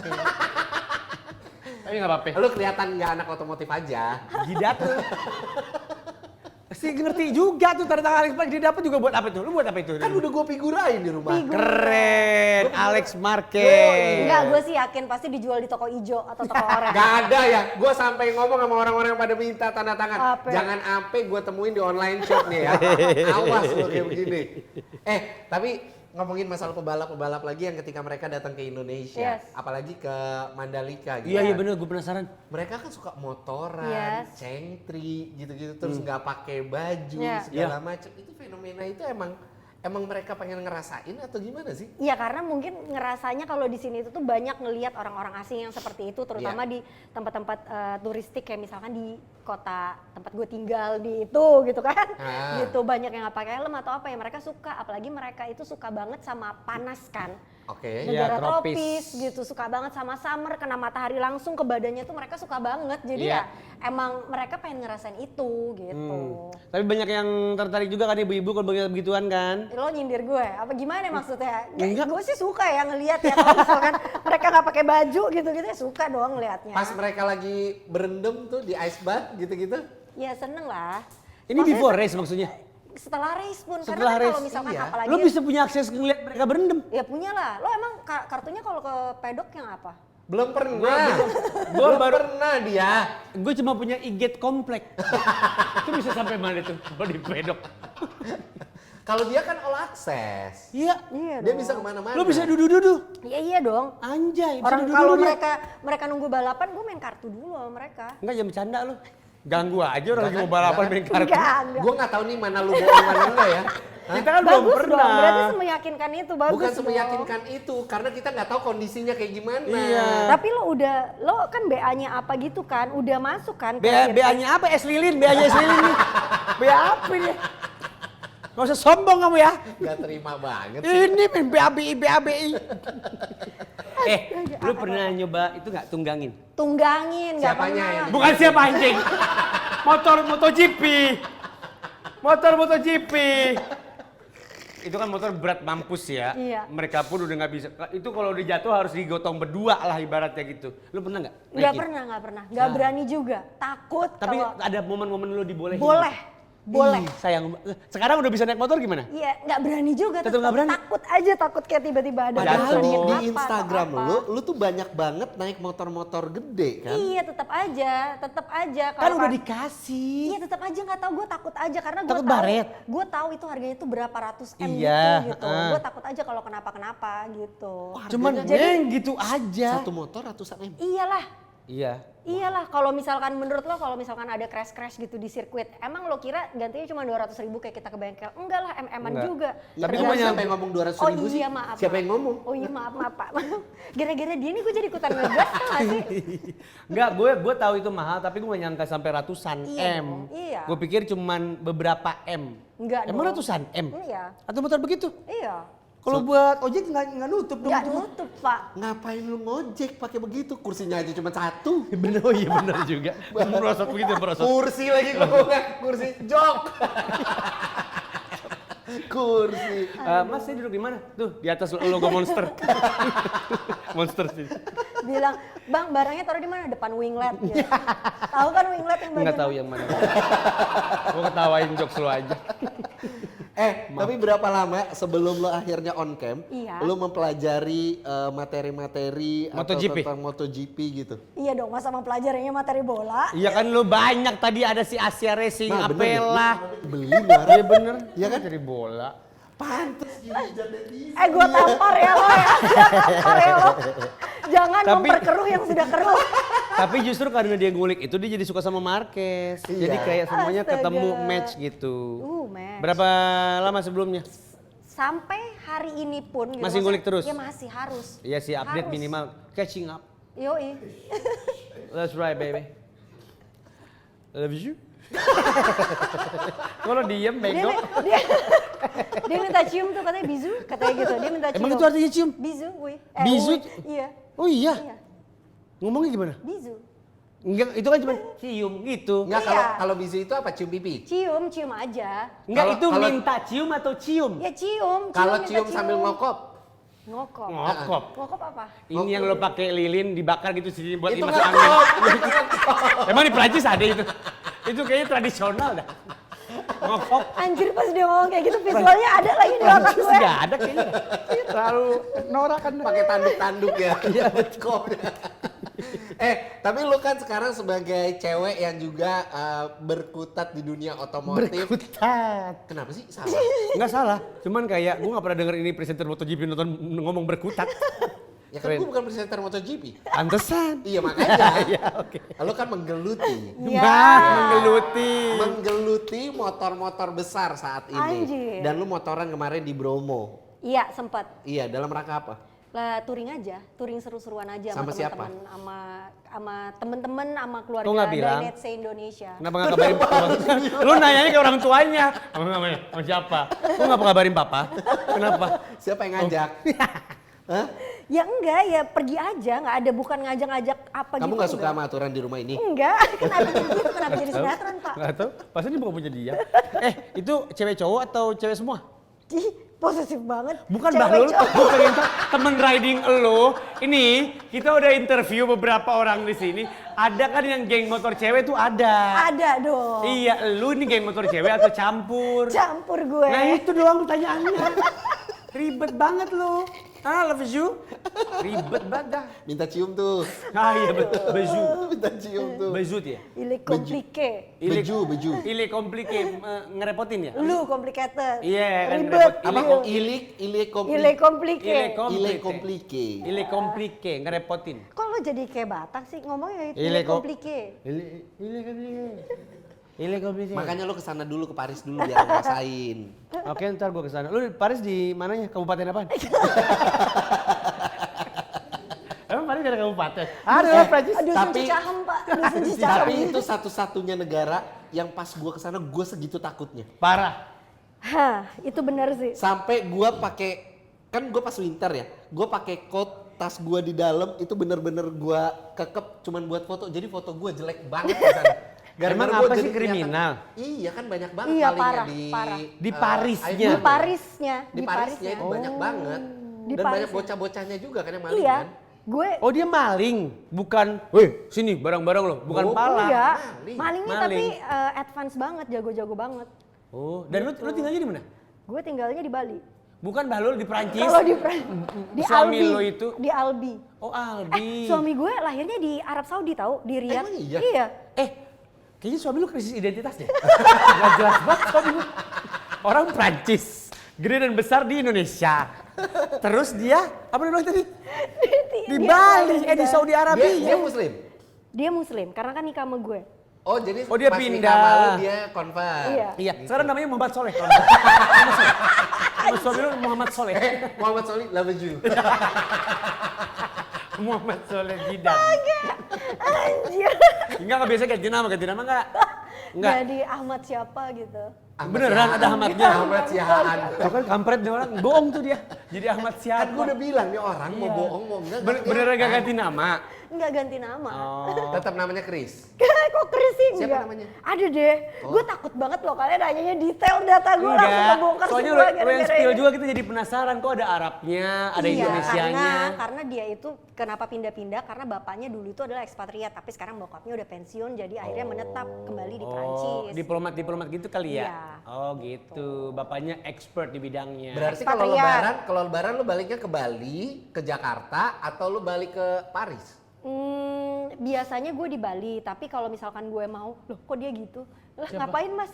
Tapi nggak apa-apa. Lu kelihatan nggak anak otomotif aja. Jidat tuh. Si ngerti juga tuh tanda tangan Alex Marquez. Dia dapat juga buat apa itu? Lu buat apa itu? Kan udah gue figurain di rumah. Keren, Alex Marquez. Enggak, gue sih yakin pasti dijual di toko ijo atau toko oranye. Gak ada ya. Gue sampai ngomong sama orang-orang yang pada minta tanda tangan. Apa? Jangan ampe gue temuin di online shop nih ya. Awas lo kayak begini. Tapi ngomongin masalah pebalap-pebalap lagi yang ketika mereka datang ke Indonesia, Yes. apalagi ke Mandalika gitu. Iya bener, gue penasaran. Mereka kan suka motoran, Yes. cengtri gitu-gitu terus nggak pakai baju Yeah. segala macam. Itu fenomena itu emang mereka pengen ngerasain atau gimana sih? Iya, karena mungkin ngerasanya kalau di sini itu tuh banyak ngelihat orang-orang asing yang seperti itu, terutama di tempat-tempat turistik kayak misalkan di kota tempat gue tinggal di itu gitu kan. Gitu banyak yang nggak pakai helm atau apa ya, mereka suka, apalagi mereka itu suka banget sama panas kan. Oke. Negara Iya, tropis. tropis gitu, suka banget sama summer, kena matahari langsung ke badannya tuh mereka suka banget. Jadi Iya. ya emang mereka pengen ngerasain itu gitu. Tapi banyak yang tertarik juga kan ibu-ibu kalau begituan kan. Lo nyindir gue, apa gimana maksudnya? Enggak. Gue sih suka ya ngelihat ya kalau misalkan mereka nggak pakai baju gitu-gitu ya suka doang ngelihatnya. Pas mereka lagi berendam tuh di ice bath gitu-gitu. Ya seneng lah. Ini Maksudnya before race maksudnya. setelah race pun, Setelah karena kan kalau race, misalkan iya. apalagi Lo bisa punya akses ngeliat mereka berendam. ya punya lah. Lo emang kartunya kalau ke pedok yang apa? Belum pernah. Gua Belum baru- pernah dia. Gue cuma punya e-gate komplek. Itu bisa sampai mana tuh? Kalau di pedok. Kalau dia kan all access. Iya. Iya Dia dong. bisa kemana-mana. Lo bisa dudu-dudu. Iya dong. Anjay, bisa Orang dudu-dudu kalau dia. mereka nunggu balapan, gue main kartu dulu sama mereka. Enggak, jangan bercanda lo. Ganggu aja orang lagi mau balapan main kartu. Enggak. Gue nggak tahu nih mana lu bohong mana enggak ya. Hah? Kita kan belum Bagus pernah. dong, berarti semeyakinkan itu bagus Bukan dong. semeyakinkan itu, karena kita nggak tahu kondisinya kayak gimana. Iya. Tapi lo kan BA-nya apa gitu kan, udah masuk kan? ke sirkuit. BA-nya apa? Es lilin, BA-nya es lilin nih. BA apa ini? Gak usah sombong kamu ya. Nggak terima banget sih. Ini main BABI, BABI. Lu pernah nyoba itu nggak tunggangin? Tunggangin, nggak Siapanya pernah. yang- Bukan siapa anjing. Motor MotoGP. Motor MotoGP. itu kan motor berat mampus ya. Iya. Mereka pun udah nggak bisa. Itu kalau udah jatuh harus digotong berdua lah ibaratnya gitu. Lu pernah nggak? Nggak naikin? pernah. Nggak berani juga. Takut Tapi kalau ada momen-momen lu dibolehin. boleh. Ih, sayang. Sekarang udah bisa naik motor gimana? Iya, nggak berani juga. Tetep nggak berani? Takut kayak tiba-tiba ada Padahal Jatuh. di apa, Instagram apa. lu tuh banyak banget naik motor-motor gede kan? Iya, tetap aja. Kan udah dikasih. Iya, tetap aja nggak tahu, gue takut aja karena gue Takut tahu. baret? Gue tahu itu harganya tuh berapa ratus M Iya, gitu. Gue takut aja kalau kenapa gitu. Cuman gitu aja. Satu motor ratusan M. Iyalah, kalau misalkan menurut lo kalau misalkan ada crash gitu di sirkuit, emang lo kira gantinya cuma 200.000 kayak kita ke bengkel? Enggak lah, MM-an Enggak. juga. Tapi Tapi gua siapa nyampe- yang ngomong 200 Oh ribu sih? iya, maaf. Siapa yang ngomong? Oh iya, maaf Pak. Gara-gara dia nih gue jadi ikutan ngegas kan gak sih? Enggak, gue tahu itu mahal tapi gue gak nyangka sampai ratusan Iya M. dong, iya. Gue pikir cuman beberapa M. Enggak Emang dong. ratusan M? Iya. Atau motor begitu? Iya. Kalau buat ojek nggak nutup dong. Nggak nutup, Pak. Ngapain lu ngojek pakai begitu? Kursinya aja cuma satu. Bener, oh iya bener juga. Merosot begitu, merosot. Kursi lagi ngomongnya, kursi jok. Kursi. Mas, saya duduk di mana? Tuh, di atas logo Monster. Monster sih. Bilang, "Bang, barangnya taruh di mana? Depan winglet." Gitu. Tahu kan winglet yang bagian? Nggak tahu yang mana. Gue ketawain jokes lu aja. Tapi berapa lama sebelum lo akhirnya on cam, Iya. lo mempelajari materi-materi atau MotoGP? tentang MotoGP gitu? Iya dong, masa mempelajarinya materi bola. Iya kan lu banyak tadi ada si Asia Racing, Nah, bener Apela. ya, beli luar. Iya bener. Iya kan? Dari bola. Pantes dihujat netizen. Gue tampar ya lo ya. Tampar ya lo. Jangan Tapi- memperkeruh yang sudah keruh. Tapi justru karena dia ngulik itu dia jadi suka sama Marquez. Iya. Jadi kayak semuanya Astaga. ketemu match gitu. Match. Berapa lama sebelumnya? Sampai hari ini pun gitu. Masih ngulik terus? Ya masih harus. Iya sih update Harus. minimal catching up. Yoi. That's right baby. Love you. Kalau diem Dia, bego. dia, dia minta cium tuh katanya bizu, katanya gitu. Dia minta cium. Emang itu artinya cium? Bizu, wih. Bizu? Wih. Iya. Oh iya. Iya. Ngomongnya gimana? Bizu. Enggak, itu kan cuma cium gitu. Enggak, Iya. kalau bisu itu apa? Cium pipi? Cium aja. Enggak, Kalau- itu kalau- minta cium atau cium? Ya cium. Kalau minta cium sambil ngokop? Ngokop. Ngokop. Ngokop apa? Ini yang lo pakai lilin dibakar gitu sih buat Itu limas ngokop. angin. Emang di Prancis ada itu? Itu kayaknya tradisional dah. Ngokop. Anjir pas dia ngomong kayak gitu visualnya ada lagi di otak Prancis gue. nggak ada kayaknya. Terlalu norak kan. Pakai tanduk-tanduk ya. Iya, betul. Tapi lu kan sekarang sebagai cewek yang juga berkutat di dunia otomotif. Berkutat. Kenapa sih? Salah. Enggak salah, cuman kayak gue gak pernah denger ini presenter MotoGP nonton ngomong berkutat. Ya kan Keren. gue bukan presenter MotoGP. Pantesan. Iya makanya. Iya, oke. Lu kan menggeluti. Iya. Bah, menggeluti. Menggeluti motor-motor besar saat ini. Anjir. Dan lu motoran kemarin di Bromo. Iya sempat. Iya, dalam rangka apa? Lah touring aja, touring seru-seruan aja Sama sama siapa? teman-teman, sama temen-temen, sama keluarga Kok nggak bilang? dari Let's Say Indonesia. Kenapa gak kabarin papa? Lu nanyanya ke orang tuanya. Sama siapa? Lu gak kabarin papa? Kenapa? Siapa yang ngajak? Hah? Ya enggak, ya pergi aja, nggak ada bukan ngajak-ngajak apa Kamu gitu. nggak suka sama aturan di rumah ini? Enggak, kenapa jadi gitu, kenapa jadi sinetron Pak? Gak tau, pasti ini bukan punya dia. Itu cewek cowok atau cewek semua? Ih, posesif banget. Bukan Cewek Bahlul, cowok. bukan itu temen riding lo. Ini kita udah interview beberapa orang di sini. Ada kan yang geng motor cewek tuh ada. Ada dong. Iya, lu ini geng motor cewek atau campur? Campur gue. Nah itu doang pertanyaannya. Ribet banget lu. Ah, love you. Ribet banget dah. Minta cium tuh. Ah iya betul. Beju. Minta cium tuh. Beju ya? Ile komplike. Beju. Ile komplike ngerepotin ya? Lu complicated. Iya, kan Ribet. repot. Apa? Iya. Ile Ile komplike. Ile komplike. Ile komplike ngerepotin. Kok lo jadi kayak Batak sih ngomongnya itu Ile ile kom- komplike. Ile komplike. Ile komplike. Makanya lu kesana dulu ke Paris dulu biar ngerasain. Oke, ntar gua kesana. Lu di Paris di mananya? Kabupaten apaan? Emang Paris ada kabupaten? Ada lah Prancis. Dusun Tapi- Cicahem Pak, Dusun Cicahem. Tapi itu satu-satunya negara yang pas gua kesana gua segitu takutnya. Parah. Hah, itu benar sih. Sampai gua pakai, kan gua pas winter ya, gua pakai coat, tas gua di dalam itu bener-bener gua kekep cuman buat foto. Jadi foto gua jelek banget di sana. Emang gua apa jadi sih kriminal? Iya kan banyak banget Iya, malingnya parah, di parah. Di Parisnya? Di Parisnya. Di Parisnya itu banyak banget. Di Dan banyak Parisnya. bocah-bocahnya juga kan yang maling Iya. kan. Gue Oh dia maling, bukan. Weh, sini barang-barang lo, bukan Oh, pala. enggak. Maling. Malingnya Maling. tapi advance banget, jago-jago banget. Oh, dan lu tinggalnya di mana? Gue tinggalnya di Bali. Bukan Bahlul di Prancis. Kalau di Suami Albi. lo itu? Di Albi. Oh Aldi. Suami gue lahirnya di Arab Saudi tahu, di Riyadh. Emang iya? Iya. Kayaknya suami lu krisis identitas deh. Gak jelas banget suami lu. Orang Prancis, gede dan besar di Indonesia. Terus dia, apa namanya tadi? Di Dia Bali, lahir di Saudi Arabia. Dia muslim. Dia muslim karena kan nikah sama gue. Oh jadi Oh, dia pas pindah. nikah sama lu dia convert. Iya. Iya, sekarang namanya Muhammad Soleh. Nama suami lu Muhammad Soleh. Muhammad Solih love you. Muhammad Soleh Jidan. Anjir. Enggak biasa ganti nama enggak? Enggak. Jadi Ahmad siapa gitu. Beneran ada Ahmadnya? Ahmad Sihaan. Tuh kan kampret nih orang, bohong tuh dia. Jadi Ahmad Kan siapa? gue udah bilang nih orang mau bohong mau enggak. Beneran gak ganti nama? Enggak ganti nama. Oh. Tetap namanya Chris. Kok Chris sih Siapa enggak? namanya? Ada deh. Gue takut banget loh kalian nanyanya detail data gue langsung Enggak, kebongkar soalnya semua lu yang spill ini. juga kita jadi penasaran kok ada Arabnya, ada Iya, Indonesianya. karena dia itu kenapa pindah-pindah karena bapaknya dulu itu adalah ekspatriat tapi sekarang bokapnya udah pensiun jadi akhirnya menetap kembali di Prancis. Diplomat gitu kali ya? Iya. Oh gitu, bapaknya expert di bidangnya. Berarti Ekspatriat. kalau lebaran lu baliknya ke Bali, ke Jakarta atau lu balik ke Paris? Biasanya gue di Bali, tapi kalau misalkan gue mau, loh kok dia gitu? Lah Siapa? ngapain mas?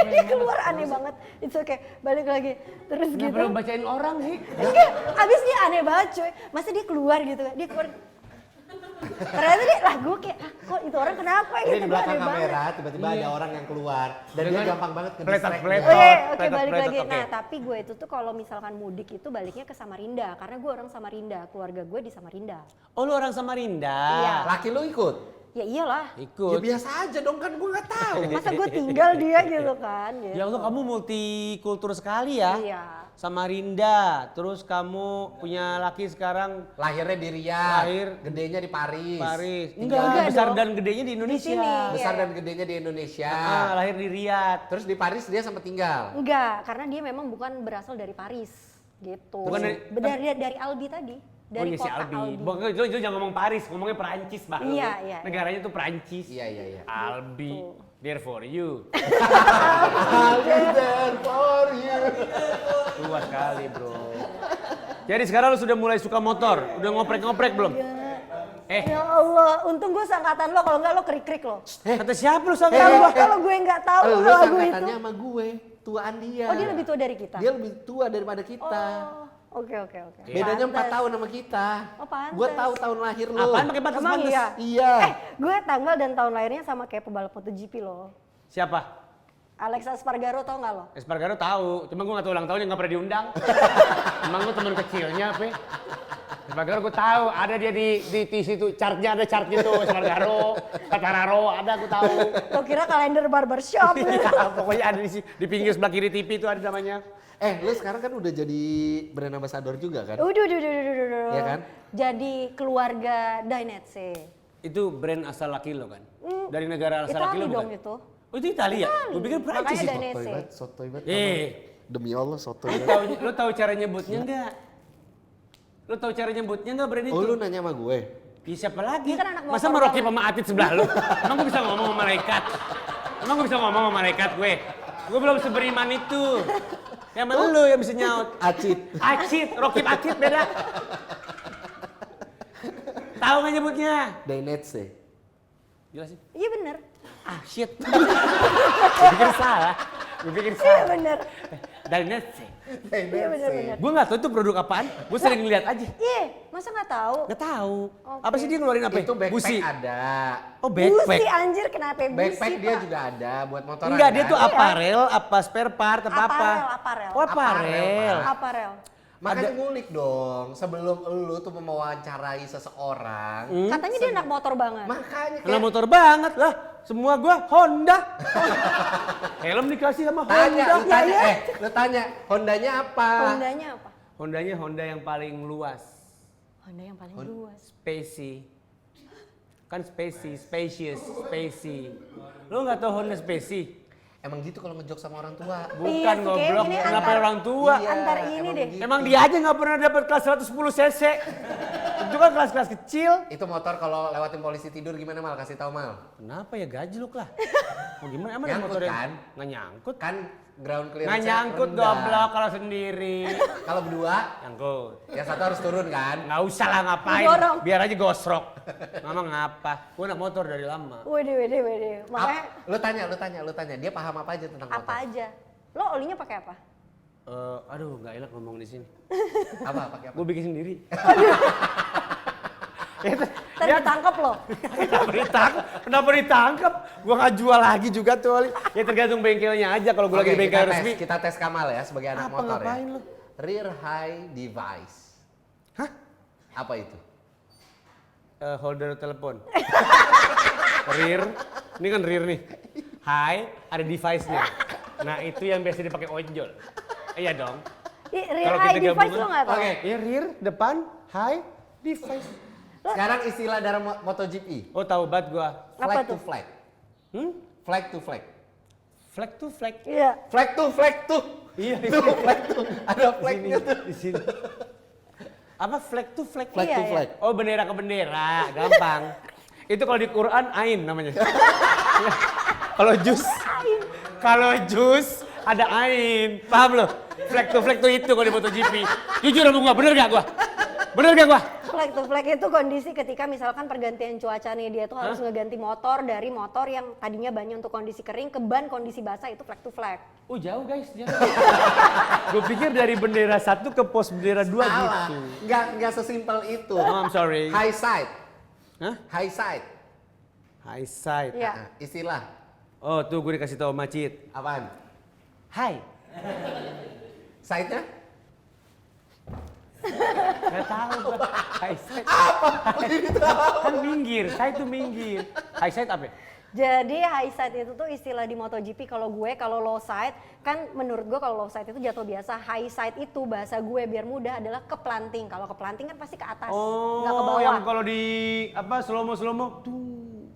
Dia keluar aneh banget. It's okay, balik lagi. Terus Kenapa gitu. lu bacain orang sih? Enggak, abis dia aneh banget cuy. Masa dia keluar gitu kan? Dia keluar. Ternyata dia, lah gue kayak, kok itu orang kenapa Jadi gitu? di Gue belakang aneh banget. kamera tiba-tiba ada orang yang keluar dan dia Dengan gampang banget ke peletot-peletot. distract. Oke, Pletot, balik pletot, lagi. oke. Nah, tapi gue itu tuh kalau misalkan mudik itu baliknya ke Samarinda karena gue orang Samarinda, keluarga gue di Samarinda. Oh lu orang Samarinda? Iya. Laki lu ikut? Ya iyalah. Ya Ikut. biasa aja dong kan gue nggak tahu. Masa gue tinggal dia gitu kan? Gitu. Ya Allah kamu multikultur sekali ya? Iya. Samarinda, terus kamu punya laki sekarang Lahirnya di Riyadh, Lahir. gedenya di Paris. Paris. Tinggal Enggak, besar dong. dan gedenya di Indonesia. sini. besar Iya. dan gedenya di Indonesia. Lahir di Riyadh. Terus di Paris dia sempat tinggal. Enggak, karena dia memang bukan berasal dari Paris gitu. Bukan dari Albi tadi. Dari oh iya si kota Albi. Bukan, lu jangan ngomong Paris, ngomongnya Perancis bah. Iya, iya. Negaranya tuh Perancis. Iya iya iya. Albi, there for you. I'll be there for you. Luas sekali bro. Jadi sekarang lu sudah mulai suka motor, udah ngoprek-ngoprek belum? Ya Allah, untung gue seangkatan lo, kalau enggak lo krik-krik lo. Kata siapa lu sama Kalau gue nggak tahu Lu lagu itu. angkatannya sama gue, tuaan dia. Oh dia lebih tua dari kita? Dia lebih tua daripada kita. Oh, oke. Bedanya 4 Pantes. tahun sama kita. Oh, pantes. Gue tahu tahun lahir lu. Apaan pakai Emang pantes-pantes? iya? Iya. Gue tanggal dan tahun lahirnya sama kayak pebalap MotoGP lo. Siapa? Alex Espargaro tau nggak lo? Espargaro tahu, cuma gue gak tahu ulang tahunnya gak pernah diundang. Emang gue teman kecilnya apa? Espargaro gue tahu, ada dia di situ, chartnya ada chartnya tuh, Espargaro, Katararo, ada gue tahu. Lo kira kalender barbershop? Iya, pokoknya ada di pinggir sebelah kiri TV itu ada namanya. Lu sekarang kan udah jadi brand ambassador juga kan? Udah. Iya kan? Jadi keluarga Dainetse. Itu brand asal laki lo kan? Dari negara asal laki Itali lo dong bukan? itu. Oh itu Italia? Gue pikir Prancis Makanya itu. Dainese. Sotoy banget. Demi Allah sotoy Lu banget. tahu cara nyebutnya enggak? Lu tahu cara nyebutnya enggak brand itu? Oh lu nanya sama gue? Ya, siapa lagi? Dia kan anak Masa motor Meroki banget. sama Atit sebelah lu? Emang gue bisa ngomong sama malaikat? Emang gue bisa ngomong sama malaikat gue? Gue belum seberiman itu. Yang mana lu yang bisa nyaut? Acit. Acit, Rokib Acit beda. Tahu nggak nyebutnya? Dainetse. Jelasin. Iya bener. Ah shit. Gue pikir salah. Iya bener. Dari Netse. Iya bener. Gue nggak tahu itu produk apaan. Gue sering lihat aja. Iya, masa nggak tahu? Nggak tahu. Oke. Apa sih dia ngeluarin apa? Itu backpack Busi. ada. Oh backpack. Busi anjir, kenapa busi Backpack dia Pak? juga ada buat motoran. Enggak, dia kan? tuh aparel, apa spare part, apa apa? Aparel. Oh aparel. Aparel. Makanya ngulik dong, sebelum lu tuh mewawancarai seseorang. Katanya dia anak motor banget. Makanya Lah kayak motor banget lah. Semua gua Honda. Helm dikasih sama tanya, Honda. lu tanya, Ya, ya. lu tanya, Hondanya apa? Hondanya apa? Hondanya Honda yang paling luas. Honda yang paling luas. Spacey. Kan spacey, spacious, spacey. Lo nggak tahu Honda Spacey? Emang gitu kalau ngejok sama orang tua. Bukan Iya sih, kayaknya goblok, ini kenapa antar- orang tua? Iya, Antar ini emang deh. gitu. Emang dia aja nggak pernah dapat kelas 110 cc. Itu kan kelas-kelas kecil. Itu motor kalau lewatin polisi tidur gimana Mal? Kasih tahu Mal. Kenapa ya gajluk lah? Mau gimana emang ada Nyangkut motor yang kan? nggak nyangkut? Kan ground clearance Nggak nyangkut goblok kalau sendiri. Kalau berdua, Nyangkut. yang satu harus turun kan? Nggak usah lah ngapain, Didorong. biar aja gosrok. Mama ngapa? Gue naik motor dari lama. Wede. Makanya Lu tanya. Dia paham apa aja tentang motor? apa aja? Lo olinya pakai apa? Aduh nggak enak ngomong di sini. Apa? Pakai apa? Gue bikin sendiri. Ntar ditangkap lo. Kenapa ditangkap? Gue nggak jual lagi juga tuh oli. Ya tergantung bengkelnya aja. Kalau gue lagi di Oke, bengkel resmi. kita tes Kamal ya sebagai anak Apa motor ngapain ya. lu? Rear high device. Hah? Apa itu? Holder telepon. Rear, ini kan rear nih. High, ada device-nya. Nah itu yang biasa dipakai ojol. Iya dong. Rear Kalau high kita device gabungan- lo nggak tahu? Oke. Ya rear, depan, high, device. Sekarang istilah dalam MotoGP. Oh tahu banget gua. Apa Flag to tuh? flag. Hmm? Flag to flag. Flag to flag. Iya. Flag to. Iya, Tuh, flag to. Ada flagnya tuh. di sini. Apa flag to flag? Flag Iya, to iya. flag. Oh bendera ke bendera, gampang. Itu kalau di Quran ain namanya. Kalau jus ada ain, paham lo? Flag to flag tuh itu kalau di MotoGP. Jujur sama gua, bener gak gua? Flag to flag itu kondisi ketika misalkan pergantian cuaca nih, dia tuh harus ngeganti motor dari motor yang tadinya bannya untuk kondisi kering ke ban kondisi basah, itu flag to flag. Oh jauh guys, jauh. Gue pikir dari bendera 1 ke pos bendera 2 Salah. gitu. Nggak sesimpel itu. Oh, I'm sorry. High side. Hah? High side. High side. Iya. Nah, istilah. Oh tuh gue dikasih tahu Macit. Apaan? Hai. Side-nya? Gak tahu gua. High side. Kan minggir, side tuh minggir. High side apa ya? Jadi high side itu tuh istilah di MotoGP. Kalau gue, kalau low side, kan menurut gue kalau low side itu jatuh biasa. High side itu bahasa gue biar mudah adalah keplanting. Kalau keplanting kan pasti ke atas, nggak ke Oh, bawah. yang kalau di apa slow mo tuh.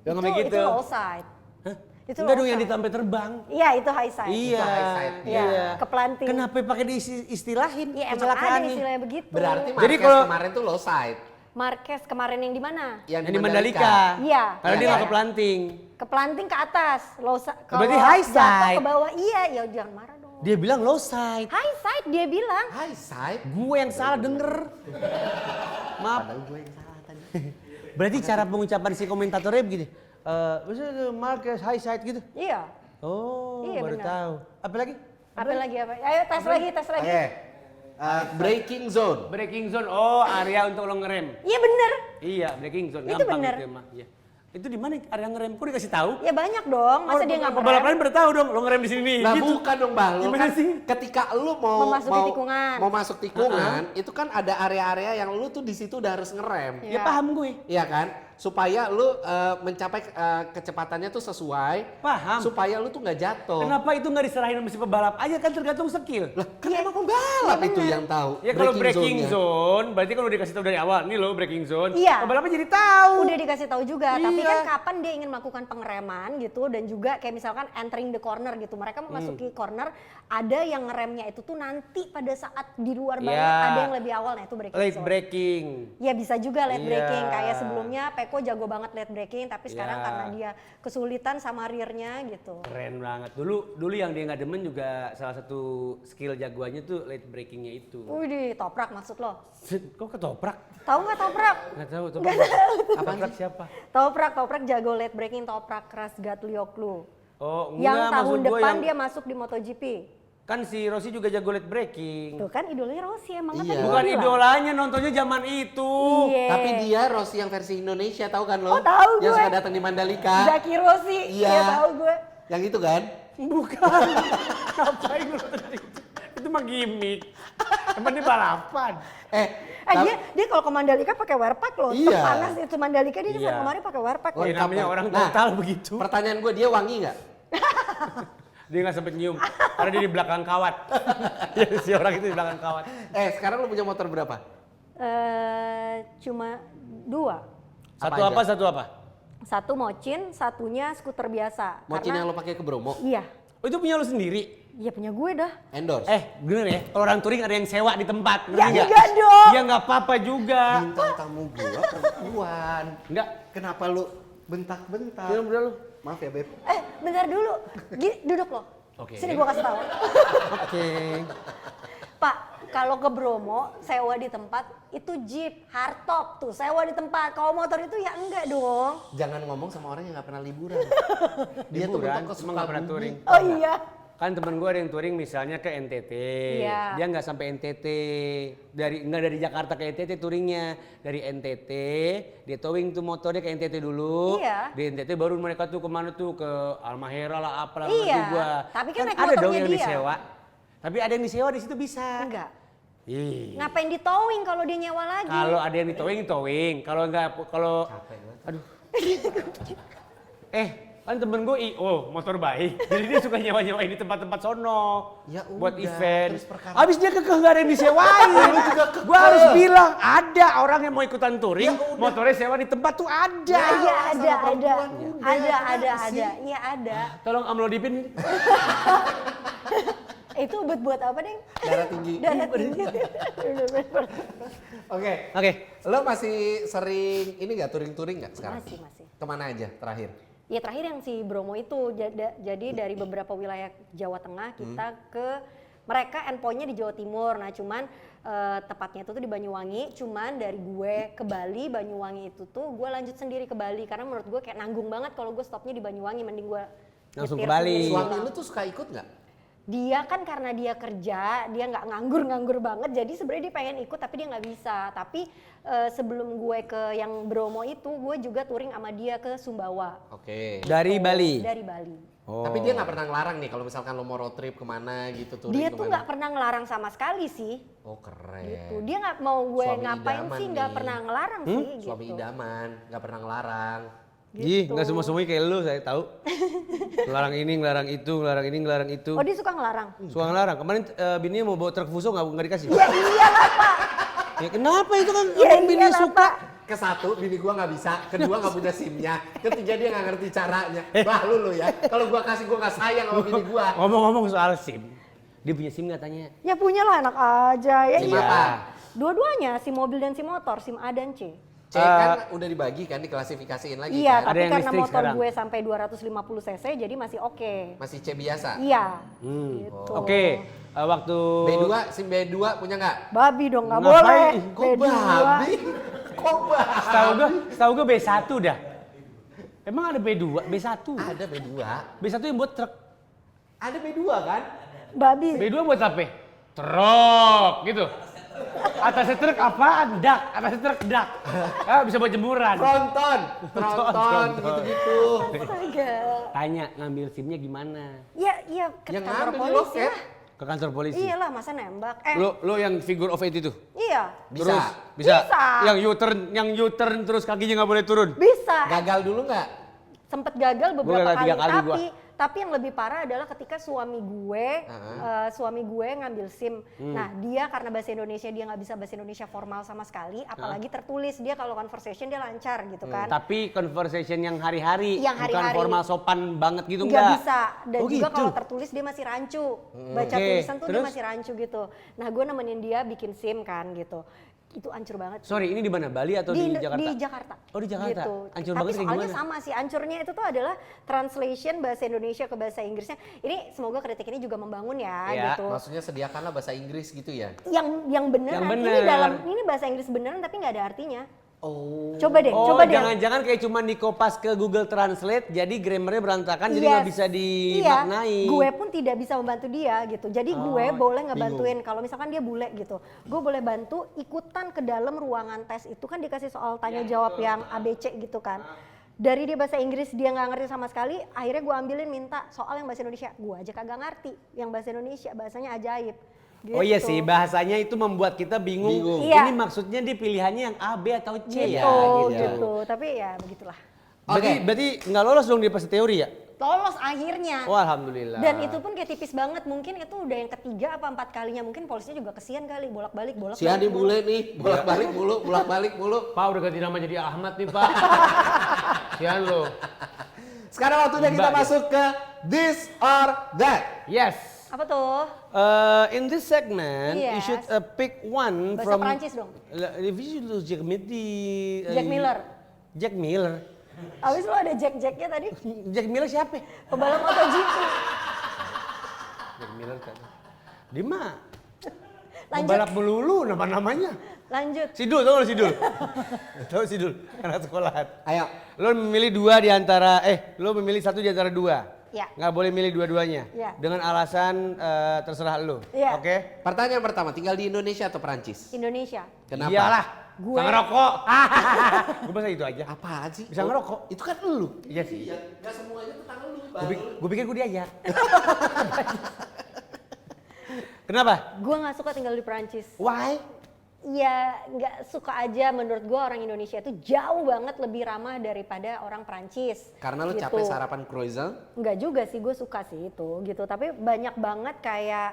Yang kayak gitu. Itu low side. Hah? Itu Enggak low dong yang side. ditampil terbang. Iya, itu high side. Iya. high side. Iya, keplanting. Kenapa pakai diistilahin? Iya, emang ada istilahnya begitu. Berarti Jadi Marquez kalau- kemarin tuh low side. Marquez kemarin yang di mana? Yang di Mandalika. Iya. Karena dia Iya. nggak keplanting. Keplanting ke atas, low side. Berarti high jatuh side. ke bawah, iya, ya jangan marah dong. Dia bilang low side. High side dia bilang. High side. Gue yang salah denger. Maaf. Padahal gue yang salah tadi. Berarti cara pengucapan si komentatornya begini. Maksudnya Marquez high side gitu. Iya. Oh, Iya, baru benar. tahu. Apa lagi? Apa lagi apa? Ayo tes lagi. Oke. Braking zone. Breaking zone. Oh, area untuk lo ngerem. Iya bener. Iya, breaking zone. Itu Gampang bener. itu mah. Iya. Itu di mana area ngerem? Kok dikasih tahu? Ya banyak dong. Masa dia nggak Pembalap ngerem? lain baru tahu dong, lo ngerem di sini nih. Nah gitu. bukan dong Mbah, lu Gimana kan sih? ketika lu mau Memasuki tikungan. mau masuk tikungan, itu kan ada area-area yang lu tuh di situ udah harus ngerem. Ya paham gue. Iya kan? Supaya lu mencapai kecepatannya tuh sesuai. Paham. Supaya lu tuh nggak jatuh. Kenapa itu nggak diserahin sama si pebalap aja, kan tergantung skill. Lah kan emang pembalap itu yang tahu. Ya kalau breaking zone-nya. zone, berarti kan udah dikasih tahu dari awal. Nih lo breaking zone. Iya. Pebalapnya jadi tahu. Udah dikasih tahu juga, tapi Iya. kan kapan dia ingin melakukan pengereman gitu, dan juga kayak misalkan entering the corner gitu. Mereka memasuki corner, ada yang ngeremnya itu tuh nanti pada saat di luar banget, Iya. ada yang lebih awal. Nah itu breaking Late zone. breaking. Ya bisa juga late Iya. breaking, kayak sebelumnya Peko jago banget late breaking, tapi sekarang Iya. karena dia kesulitan sama rearnya gitu. Keren banget. Dulu yang dia nggak demen juga salah satu skill jagoannya tuh late breakingnya itu. Wih, toprak maksud lo? Kok ketoprak? Tahu nggak toprak? Nggak tahu toprak. Toprak siapa? Toprak jago late breaking, toprak Krasgat Lioglu. Oh, Yang enggak, tahun maksud gua depan yang, dia masuk di MotoGP. kan si Rossi juga jago late breaking. Tuh kan idolanya Rossi emang kan Iya. tadi gua Bukan bilang. idolanya, nontonnya zaman itu. Iya. Tapi dia Rossi yang versi Indonesia tahu kan lo? Oh, tahu Yang gue. suka datang di Mandalika. Zaki Rossi, Iya. ya tahu gue. Yang itu kan? Bukan. Ngapain lu tadi? Itu mah gimmick. Emang dia balapan. Dia kalau ke Mandalika pakai wearpack loh. Iya. Panas itu Mandalika dia Iya. kemarin pakai wearpack. Oh, Lengkap namanya kan? orang Nah, total begitu. Pertanyaan gue, dia wangi nggak? Dia nggak sempet nyium. Karena dia di belakang kawat. Ya, si orang itu di belakang kawat. Sekarang lu punya motor berapa? Cuma 2. Satu Apa apa, aja? satu apa? Satu mocin, satunya skuter biasa. Mocin yang lo pakai ke Bromo? Iya, Oh, itu punya lu sendiri? iya punya gue dah. Endorse? Bener ya, kalau orang touring ada yang sewa di tempat. Ya ngerti nggak? enggak dong. Ya nggak apa-apa juga. Bintang tamu gua perempuan. Enggak. Kenapa lu bentak-bentak? Iya, udah lu. Maaf ya, Beb. Bentar dulu. Duduk lo. Oke. Sini gue kasih tahu. Oke. Pak, kalau ke Bromo sewa di tempat itu jeep hardtop tuh sewa di tempat. Kalau motor itu ya enggak dong. Jangan ngomong sama orang yang nggak pernah liburan. Dia tuh Liburan, bentuk ke cuma nggak pernah Sukabumi. touring. Oh iya. Kan temen gue ada yang touring misalnya ke NTT, Iya. dia nggak sampai NTT, nggak dari Jakarta ke NTT touringnya, dari NTT dia towing tuh motornya ke NTT dulu, Iya. di NTT baru mereka tuh kemana tuh ke Halmahera lah apalah Iya, ngerti gua. tapi kan naik ada dong motornya yang dia. disewa, tapi ada yang disewa di situ bisa. Enggak. Ih. Ngapain di towing kalau dia nyewa lagi? Kalau ada yang towing, kalau nggak, kalau aduh. Kan temen gue motor baik, jadi dia suka nyewa-nyewain di tempat-tempat sono Ya buat udah, event. terus perkara- Abis dia kekeh gak ada yang disewain. Gue harus bilang ada orang yang mau ikutan touring, motornya sewa di tempat tuh ada. Iya ada, sama ada, perempuan udah, kenapa sih? iya ada. Tolong amlodipin. Itu buat apa deng? Darah tinggi. Darah tinggi. Oke. Oke. Lo masih sering ini nggak touring-touring nggak sekarang? Masih. Kemana aja terakhir? Ya terakhir yang si Bromo itu, jadi dari beberapa wilayah Jawa Tengah kita ke mereka endpointnya di Jawa Timur. Nah cuman tepatnya itu tuh di Banyuwangi. Cuman dari gue ke Bali, Banyuwangi itu tuh gue lanjut sendiri ke Bali karena menurut gue kayak nanggung banget kalau gue stopnya di Banyuwangi, mending gue Langsung nyetir ke Bali. sendiri Suami pulang. lu tuh suka ikut nggak? Dia kan karena dia kerja, dia nggak nganggur banget, jadi sebenarnya dia pengen ikut tapi dia nggak bisa. Tapi sebelum gue ke yang Bromo itu, gue juga touring sama dia ke Sumbawa. Oke. Dari Bali. Dari Bali. Oh. Tapi dia nggak pernah ngelarang nih kalau misalkan lo mau road trip kemana gitu touring Dia tuh kemana? nggak pernah ngelarang sama sekali sih. Oh keren. Gitu. Dia nggak mau gue Suami ngapain idaman sih, nggak nih. pernah ngelarang sih. Suami gitu. idaman, nggak pernah ngelarang. Ih, Gitu. nggak semua kayak lu, saya tahu. Ngelarang ini, ngelarang itu, ngelarang ini, ngelarang itu. Oh dia suka ngelarang? Suka ngelarang. Kemarin bininya mau bawa truk fuso nggak dikasih. Ya iyalah Pak. Ya kenapa itu kan Ya abang bininya iyalah, suka. Pak. Ke satu, bini gua nggak bisa. Kedua nggak punya SIM-nya. Ketiga dia nggak ngerti caranya. Bah lu ya. Kalau gua kasih gua nggak sayang sama bini gua. Ngomong-ngomong soal SIM, dia punya SIM katanya. Ya punya lah enak aja. Ya SIM iya. apa? Dua-duanya, SIM mobil dan SIM motor, SIM A dan C. C kan udah dibagi kan, diklasifikasiin lagi Iya, kan? Ada tapi yang karena listrik motor sekarang. gue sampai 250 cc jadi masih oke. Masih C biasa. Iya. Gitu. Oke, waktu B2, SIM B2 punya nggak? Babi dong nggak Ngapain? boleh. Kok B2. babi? Kok babi? Setahu gue B1 dah. Emang ada B2, B1. Ada B2. B1 yang buat truk. Ada B2 kan? Babi. B2 buat apa? Truk gitu. Atasnya truk apaan? Dak. Atasnya truk dak. Bisa buat jemuran. Tronton Tronton. gitu-gitu. Astaga. Tanya ngambil SIM-nya gimana? Iya ke Yang kantor ngambil di polisi loket. lah. Ke kantor polisi. Iyalah masa nembak. Lo yang figure of 8 itu. Iya. Bisa. Terus bisa. Bisa. Yang U-turn terus kakinya nggak boleh turun. Bisa. Gagal dulu nggak? Sempet gagal Gua beberapa gagal kali, 3 kali gua. tapi yang lebih parah adalah ketika suami gue ngambil SIM. Nah dia karena bahasa Indonesia dia nggak bisa bahasa Indonesia formal sama sekali, apalagi tertulis. Dia kalau conversation dia lancar gitu kan. Tapi conversation yang hari-hari, Yang bukan hari-hari. formal sopan banget gitu Nggak enggak? bisa, dan Oh, juga gitu? kalau tertulis dia masih rancu. Baca Oke, tulisan tuh terus? dia masih rancu gitu. Nah gue nemenin dia bikin SIM kan gitu. Itu hancur banget. Sorry, ini di mana? Bali atau di Jakarta? Di Jakarta. Oh, di Jakarta. Gitu. Hancur Tapi banget kayak soalnya gimana? sama sih, hancurnya itu tuh adalah translation bahasa Indonesia ke bahasa Inggrisnya. Ini semoga kritik ini juga membangun ya Iya, gitu. Maksudnya sediakanlah bahasa Inggris gitu ya? Yang beneran. Yang bener. Ini bahasa Inggris beneran tapi nggak ada artinya. Oh. Coba deh, Oh, coba deh. jangan-jangan kayak cuma dikopas ke Google Translate, jadi grammarnya berantakan, jadi Yes. nggak bisa dimaknai. Iya, gue pun tidak bisa membantu dia gitu. Jadi gue boleh ngebantuin kalau misalkan dia bule gitu. Gue boleh bantu ikutan ke dalam ruangan tes itu kan dikasih soal tanya jawab yang ABC gitu kan. Dari dia bahasa Inggris dia nggak ngerti sama sekali, akhirnya gue ambilin minta soal yang bahasa Indonesia. Gue aja kagak ngerti yang bahasa Indonesia, bahasanya ajaib. Oh iya Gitu. sih, bahasanya itu membuat kita bingung. Iya. Ini maksudnya dia pilihannya yang A, B atau C Gitu, ya? gitu. Tapi ya begitulah. Berarti nggak lolos dong dia pas teori ya? Lolos akhirnya. Oh alhamdulillah. Dan itu pun kayak tipis banget, mungkin itu udah yang ketiga apa 4 kalinya, mungkin polisinya juga kesian kali, bolak-balik. Si Andi bule nih, bolak-balik mulu. Pak udah ganti nama jadi Ahmad nih Pak. Sian lo. Sekarang waktunya kita Mbak, masuk ke This or That. Yes. Apa tuh? In this segment, you Yes. should pick one Bahasa from. Perancis dong. If you should Jack Jack Miller. Jack Miller. Abis lo ada Jack-Jacknya tadi. Jack Miller siapa? Pembalap MotoGP. Jack Miller kan. Di mana? Lanjut. Pembalap melulu nama-namanya. Lanjut. Sidul, tau gak Sidul? Tahu Sidul, anak sekolahan. Ayo. Lo memilih lo memilih satu di antara dua. Ya. Nggak boleh milih dua-duanya. Ya. Dengan alasan terserah lo. Ya. Oke? Pertanyaan pertama, tinggal di Indonesia atau Perancis? Indonesia. Kenapa? Iyalah. Gue- Bisa ngerokok. Gue bahasa itu aja. Apaan sih? Bisa ngerokok. Itu kan lu. Iya sih. Gak semuanya tentang lu. Gue pikir gue diajak. Kenapa? Gue nggak suka tinggal di Perancis. Why? Ya nggak suka aja, menurut gue orang Indonesia itu jauh banget lebih ramah daripada orang Perancis. Karena lu gitu. capek sarapan croissant? Enggak juga sih, gue suka sih itu gitu. Tapi banyak banget kayak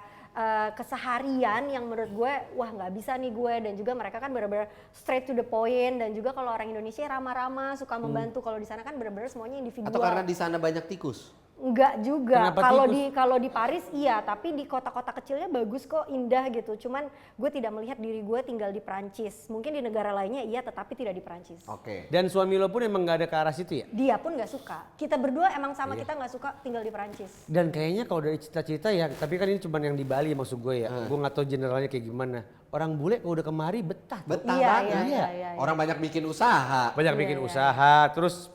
keseharian yang menurut gue, wah nggak bisa nih gue. Dan juga mereka kan benar-benar straight to the point. Dan juga kalau orang Indonesia ramah-ramah, suka membantu. Kalau di sana kan benar-benar semuanya individual. Atau karena di sana banyak tikus? Enggak juga. Kenapa Kalau tikus? kalau di Paris iya, tapi di kota-kota kecilnya bagus kok, indah gitu. Cuman gue tidak melihat diri gue tinggal di Perancis. Mungkin di negara lainnya iya, tetapi tidak di Perancis. Oke. Dan suami lo pun emang gak ada ke arah situ ya? Dia pun nggak suka. Kita berdua emang sama kita nggak suka tinggal di Perancis. Dan kayaknya kalau dari cerita-cerita ya, tapi kan ini cuma yang di Bali maksud gue ya. Gue gak tahu generalnya kayak gimana. Orang bule kalau udah kemari betah. Betah Iya, banget. iya, Iya. iya. Orang banyak bikin usaha. Banyak bikin iya. usaha, terus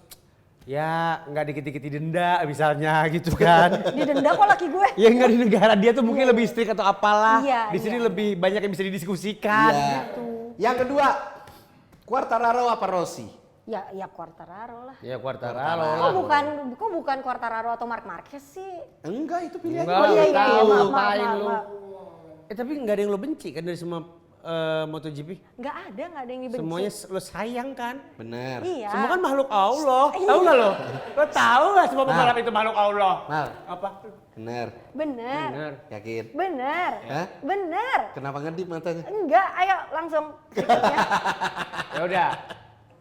ya nggak dikit-dikit didenda misalnya gitu kan. Didenda kok laki gue. Ya nggak di negara dia tuh mungkin lebih strict atau apalah. Iya, Di sini iya. lebih banyak yang bisa didiskusikan. Iya. Yang kedua, Quartararo apa Rossi? Ya Quartararo lah. Ya Quartararo. Quartararo Kok lah. bukan Quartararo atau Marc Marquez sih? Enggak, itu pilihan. Enggak, Oh iya, lu iya, tahu, maaf, ngapain maaf, lu. maaf. Tapi nggak ada yang lo benci kan dari semua MotoGP? Nggak ada yang dibenci. Semuanya lo sayang kan? Bener. Iya. Semua kan makhluk Allah. Iya. Tahu nggak lo? Lo tahu nggak semua pembalap itu makhluk Allah? Mal, Apa? bener. Bener. Bener. Yakin? Bener. Hah? Bener. Kenapa ngedip matanya? Enggak, ayo langsung berikutnya. Ya udah.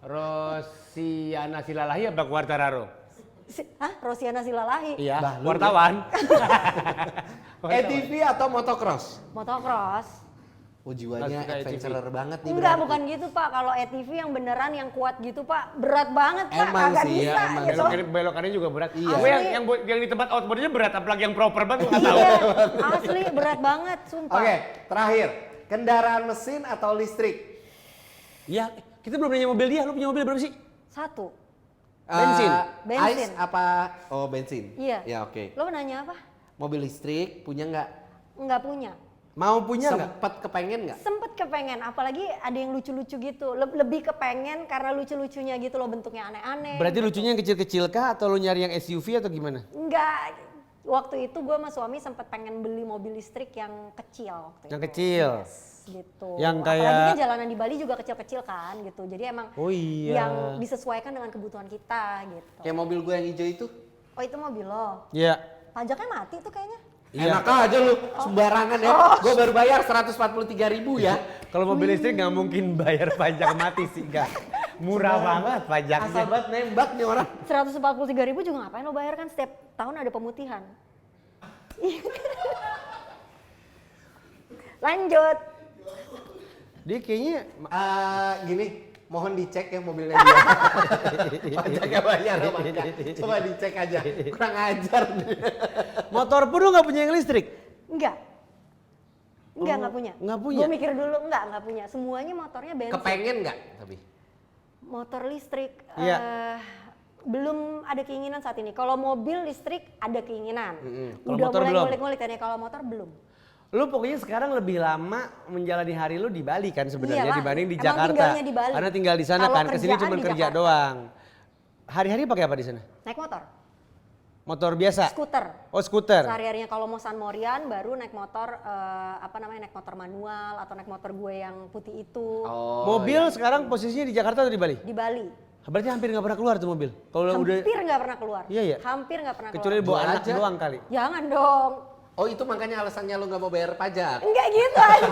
Rosiana Silalahi apa Quartararo? Hah? Rosiana Silalahi? Iya, Bah, lu wartawan. ATV atau motocross? Motocross? Oh, jiwanya Nggak suka adventurer banget nih. Enggak, berarti. bukan gitu Pak. Kalau ATV yang beneran yang kuat gitu Pak, berat banget Pak. Emang Kagak sih, bisa ya, emang. gitu. Belokannya juga berat. Iya. Gue yang di tempat outboardnya berat, apalagi yang proper banget gue nggak tahu. Iya, asli berat banget, sumpah. Oke, terakhir. Kendaraan mesin atau listrik? Iya, kita belum nanya mobil dia. Lo punya mobil berapa sih? Satu. Bensin? Bensin. Ice apa? Oh, bensin. Iya. Ya, oke. Lo nanya apa? Mobil listrik punya nggak? Enggak punya. Mau punya nggak? Sempet kepengen nggak? Sempet kepengen, apalagi ada yang lucu-lucu gitu. Lebih kepengen karena lucu-lucunya gitu loh, bentuknya aneh-aneh. Berarti gitu. lucunya yang kecil-kecil kah atau lo nyari yang SUV atau gimana? Enggak. Waktu itu gue sama suami sempet pengen beli mobil listrik yang kecil. Waktu Yang itu. kecil? Yes, gitu. Yang Apalagi kayak- kan jalanan di Bali juga kecil-kecil kan gitu. Jadi emang Oh iya. yang disesuaikan dengan kebutuhan kita gitu. Kayak mobil gue yang hijau itu? Oh itu mobil lo. Iya. Pajaknya mati tuh kayaknya. Iya. Enak aja lu, sembarangan ya. Gue baru bayar 143.000 ya. Kalau mobil listrik nggak mungkin bayar pajak mati sih, enggak. Murah banget pajaknya. Asal banget nembak nih orang. 143.000 juga ngapain lo bayar kan, setiap tahun ada pemutihan. Lanjut. Dia kayaknya Gini, mohon dicek ya mobilnya dia. Pajaknya bayar apa enggak? Coba dicek aja. Kurang ajar nih. motor pun lo nggak punya yang listrik. Enggak, nggak punya. nggak punya? Gue mikir dulu, nggak punya. Semuanya motornya bensin. Kepengen nggak tapi? Motor listrik, Iya. belum ada keinginan saat ini. Kalau mobil listrik ada keinginan. Kalau Udah motor mulai belum? ngulik-ngulik tadi. Kalau motor belum. Lo pokoknya sekarang lebih lama menjalani hari lo di Bali kan sebenarnya Iya, Pak. dibanding di Emang Jakarta. tinggalnya di Bali. Karena tinggal di sana Kalau kan, kesini kerjaan cuma di kerja Jakarta. doang. Hari-hari pakai apa di sana? Naik motor, Motor biasa? skuter. Oh skuter. Sehari-harinya kalau mau San Morian baru naik motor naik motor manual atau naik motor gue yang putih itu. Oh, Mobil sekarang posisinya di Jakarta atau di Bali? Di Bali. Berarti hampir nggak pernah keluar tuh mobil. Kalau udah Hampir nggak pernah keluar. Iya, iya. Hampir nggak pernah kecuali keluar. bawa Jual anak aja. doang kali. Jangan dong. Oh itu makanya alasannya lu nggak mau bayar pajak. Enggak gitu aja.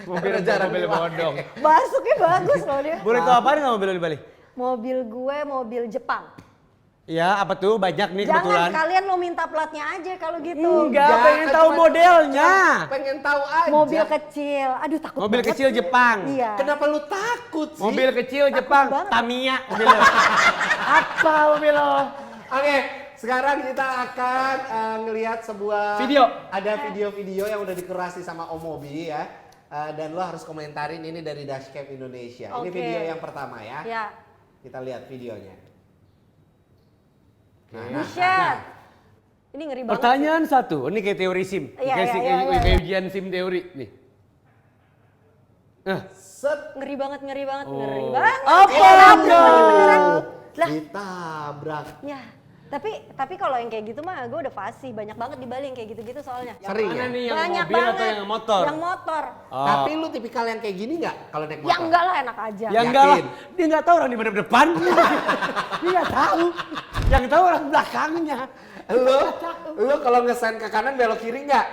Mobil Karena jarang mobil dipakai. bodong. Masuknya bagus loh dia. Boleh tahu apaan nggak mobil lo di Bali? Mobil gue mobil Jepang. Ya, apa tuh? Banyak nih Jangan kebetulan. kalian lo minta platnya aja kalau gitu. Enggak, Enggak, pengen kan tahu cuma- modelnya. Pengen tahu aja. Mobil kecil. Aduh takut Mobil banget. kecil Jepang. Iya. Kenapa lu takut sih? Mobil kecil Jepang, banget. Tamiya mobil lo. Apa mobil lo? Oke, sekarang kita akan ngelihat sebuah Video. Ada video-video yang udah dikurasi sama Om Mobi ya. Dan lo harus komentarin ini dari Dashcam Indonesia. Ini Oke. video yang pertama ya. Ya. Kita lihat videonya. Buset. Ini ngeri banget. Pertanyaan satu, ini kayak teori SIM. Iya, Kayak iya, iya, iya. ujian SIM teori nih. Nah, Set. Ngeri banget, ngeri banget, Oh. ngeri banget. Apa Ditabrak enggak? lagi beneran. Lah, Ditabrak. ya. Tapi kalau yang kayak gitu mah gue udah fasih. Banyak banget di Bali yang kayak gitu-gitu soalnya. Sering mana ya? nih yang Banyak mobil banget. atau yang motor? Yang motor. Oh. Tapi lu tipikal yang kayak gini nggak kalau naik motor? Ya enggak lah, enak aja. Ya enggak lah, Yakin? dia nggak tahu orang di mana depan. Dia nggak tahu. Yang tahu orang belakangnya. Lu kalau ngesen ke kanan belok kiri nggak?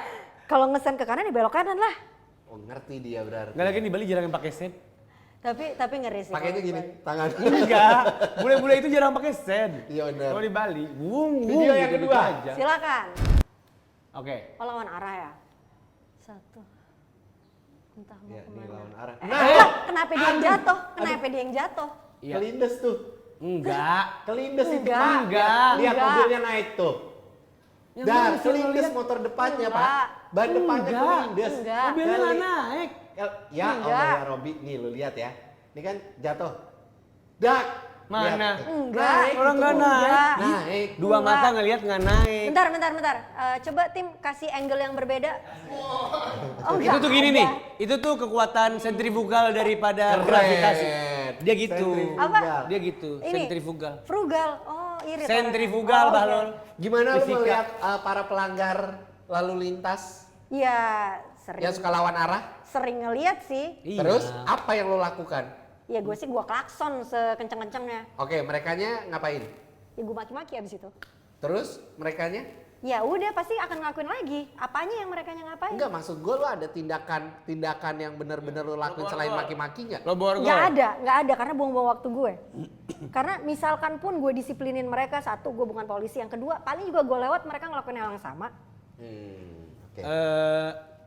Kalau ngesen ke kanan ya belok kanan lah. Oh ngerti dia berarti. Enggak lagi di Bali jarang yang pakai sen. Tapi ngeri sih. Pakainya kalau gini, Bali. tangan. Enggak, bule-bule itu jarang pakai sen. Iya benar. Kalau di Bali, wung, Video yang gitu-gitu kedua. aja. Silakan. Oke. Oh lawan arah ya. Satu. Entah mau Ya, ini kemana. lawan arah. Lah, kenapa dia yang jatuh? Kenapa dia yang jatuh? Iya. Kelindes tuh. Enggak. Kelindes itu Enggak. Pak. Enggak. Lihat Enggak. mobilnya naik tuh. Yang Dan mana bisa kelindes ngeliat? motor depannya Enggak. Pak. Ban depannya Enggak. kelindes. Enggak. Mobilnya nggak naik. Ya Enggak. Allah ya Robi, nih lu lihat ya. Ini kan jatuh. Dak. Mana? Lihat. Enggak. Naik Orang itu. nggak naik. Naik. Dua Enggak. mata ngelihat nggak naik. Bentar. Coba tim kasih angle yang berbeda. Oh, Itu tuh enggak gini ada. nih, itu tuh kekuatan sentrifugal daripada Keren. gravitasi. Dia gitu. Sentrifugal. Apa? Dia gitu, Ini. sentrifugal. Frugal. Oh, irit. Sentrifugal, orangnya. Bahlul. Gimana lu Fisika. melihat para pelanggar lalu lintas Iya, sering. yang suka lawan arah? Sering ngeliat sih. Iya. Terus apa yang lo lakukan? Ya gue sih gue klakson sekenceng-kencengnya. Oke, merekanya ngapain? Ya gue maki-maki abis itu. Terus merekanya? Ya udah pasti akan ngelakuin lagi. Apanya yang mereka ngapain? Enggak, maksud gue lo ada tindakan yang bener-bener lo lakuin selain maki-maki nggak? Lo borgol. Nggak ada karena buang-buang waktu gue. Karena misalkan pun gue disiplinin mereka, satu gue bukan polisi, yang kedua paling juga gue lewat mereka ngelakuin hal yang sama. Oke.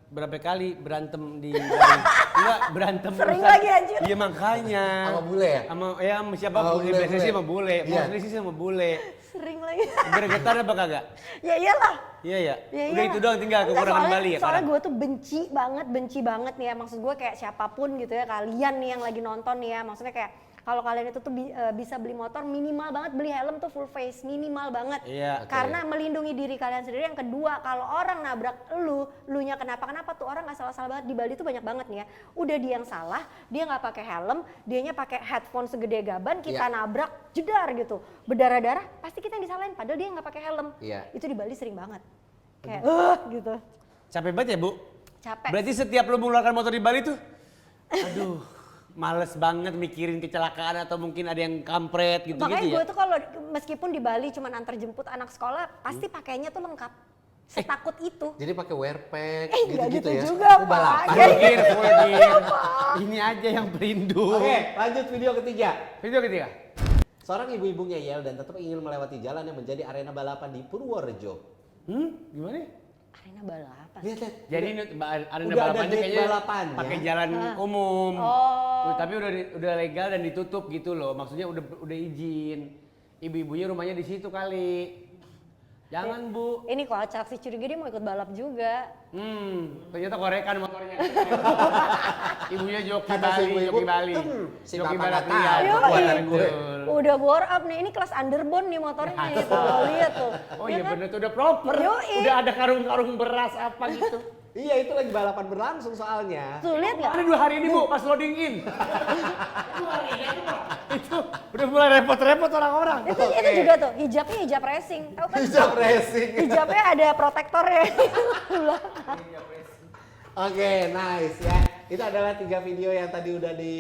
Berapa kali berantem di Bali? Enggak, berantem Sering urusan- lagi, anjir. Iya makanya. Sama bule ya? Sama sama siapa Sama pun, bule, biasanya sih bule. sama bule. Iya. Mostly sih sama bule. Sering lagi. Bergetar apa kagak? Ya iyalah. Iya ya. Ya, Udah iya. itu doang tinggal Enggak, kekurangan soalnya- Bali ya. Soalnya sekarang? gue tuh benci banget nih ya. Maksud gue kayak siapapun gitu ya, kalian nih yang lagi nonton nih ya. Maksudnya kayak kalau kalian itu tuh bisa beli motor, minimal banget beli helm tuh full face, minimal banget. Iya. Oke. Karena melindungi diri kalian sendiri. Yang kedua, kalau orang nabrak lu nya kenapa-kenapa tuh orang nggak salah-salah banget. Di Bali tuh banyak banget nih ya. Udah dia yang salah, dia nggak pakai helm, dianya pakai headphone segede gaban, kita Iya. nabrak, jedar gitu. Berdarah-darah, pasti kita yang disalahin. Padahal dia nggak pakai helm. Iya. Itu di Bali sering banget. Kayak, gitu. Capek banget ya Bu? Capek. Berarti setiap lo mengeluarkan motor di Bali tuh, aduh, males banget mikirin kecelakaan atau mungkin ada yang kampret gitu-gitu Makanya ya? gue tuh kalau meskipun di Bali cuma antar jemput anak sekolah, pasti pakainya tuh lengkap. Setakut itu. Jadi pakai wear pack Nggak gitu-gitu ya? juga, Oh, balapan. Pak. Full gear, full gear. Ini aja yang pelindung. Oke, lanjut video ketiga. Video ketiga. Seorang ibu-ibu ngeyel dan tetap ingin melewati jalan yang menjadi arena balapan di Purworejo. Gimana? Arena balapan. Lihat. Jadi ini arena Udah ada balapannya gate kayaknya balapannya. pakai jalan umum. Oh. Tapi udah legal dan ditutup gitu loh. Maksudnya udah izin. Ibu-ibunya rumahnya di situ kali. Jangan Bu. Ini kalau Acak si curiga dia mau ikut balap juga. Ternyata korekan motornya. Ibunya joki Kata si Bali, ibu-ibu, joki Bali. si Joki bapak balap nggak tahu liar. kekuatan Yoi. gue. Udah bore up nih, ini kelas underbone nih motornya gitu. Lo lihat tuh. Oh Ya iya kan? bener tuh udah proper. Yoi. Udah ada karung-karung beras apa gitu. Iya, itu lagi balapan berlangsung soalnya. Tuh lihat nggak? Ada 2 hari ini Bu, pas loading in. Itu udah mulai repot-repot orang-orang. Itu juga tuh, hijabnya hijab racing. Tahu kan? Hijab racing. Hijabnya ada protektornya. Oke, nice ya. Itu adalah 3 video yang tadi udah di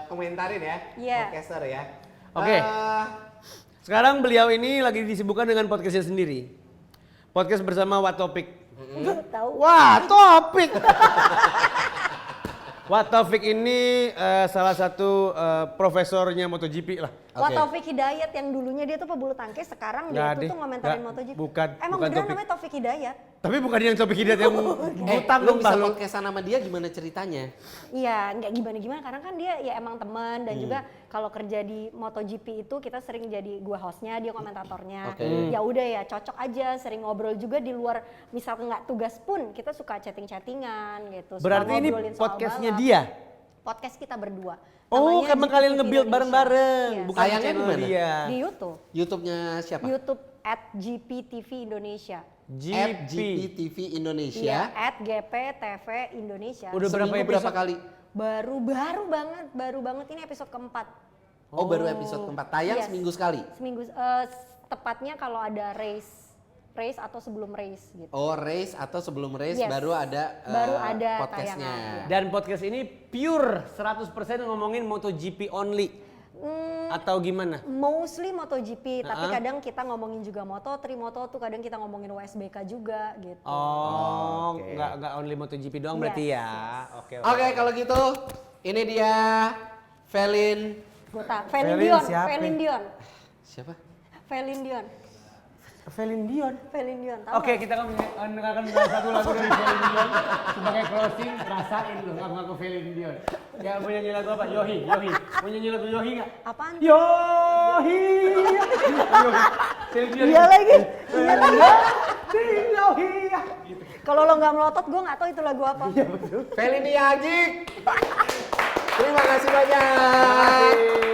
komentarin ya, Iya. podcaster ya. Oke. Sekarang beliau ini lagi disibukkan dengan podcastnya sendiri. Podcast bersama What Topic. Tahu. Wah, topik. Wah, Taufik ini salah satu profesornya MotoGP lah. Wah, Oke. Taufik Hidayat yang dulunya dia tuh pebulu tangkis, sekarang dia Nggak tuh deh, ngomentarin nggak, MotoGP. bukan Emang beneran Taufik. namanya Taufik Hidayat? Tapi bukan yang Taufik Hidayat yang ngutang lu dong, bisa Pak, lu. podcastan sama dia gimana ceritanya? Iya, nggak gimana-gimana karena kan dia ya emang teman dan juga kalau kerja di MotoGP itu kita sering jadi gua hostnya, dia komentatornya. Oke. Ya udah ya, cocok aja, sering ngobrol juga di luar misalkan nggak tugas pun kita suka chatting-chattingan gitu. Suka Berarti ini ngobrolin soal podcastnya balap. dia? Podcast kita berdua. Oh, Namanya emang GP kalian TV nge-build Indonesia. bareng-bareng, Iya. bukan Tayangnya channel di mana? dia. Di YouTube. YouTube-nya siapa? YouTube @GPTV Indonesia. @GPTV Indonesia. Iya, @GPTV Indonesia. Udah berapa Seminggu episode? berapa kali? Baru banget ini episode keempat. Oh, baru episode keempat. Tayang Yes. seminggu sekali. Seminggu tepatnya kalau ada race atau sebelum race gitu. Oh, race atau sebelum race Yes. baru ada Baru ada podcastnya. tayangan, iya. Dan podcast ini pure 100% ngomongin MotoGP only. Atau gimana? Mostly MotoGP, tapi Uh-uh. kadang kita ngomongin juga Moto3, Moto2, kadang kita ngomongin WSBK juga gitu. Oh, Oke. nggak only MotoGP doang Yes, berarti ya. Oke. Oke, kalau gitu ini dia Velin. Gue tak, Velin Velin siapa? Dion, Siapa? Velin Dion, Velin Dion. tahu Oke, nggak? kita akan mendengarkan salah satu lagu dari Velin Dion sebagai closing. Rasain lu ngaku-ngaku Velin Dion. Ya, mau nyanyi lagu apa? Yohi. Mau nyanyi lagu Yohi nggak? Apaan? Yohi. Velin Dion. Iya lagi. Iya lagi. Yohi. Kalau lo nggak melotot, gue nggak tahu itu lagu apa. Velin Diajik. Terima kasih banyak.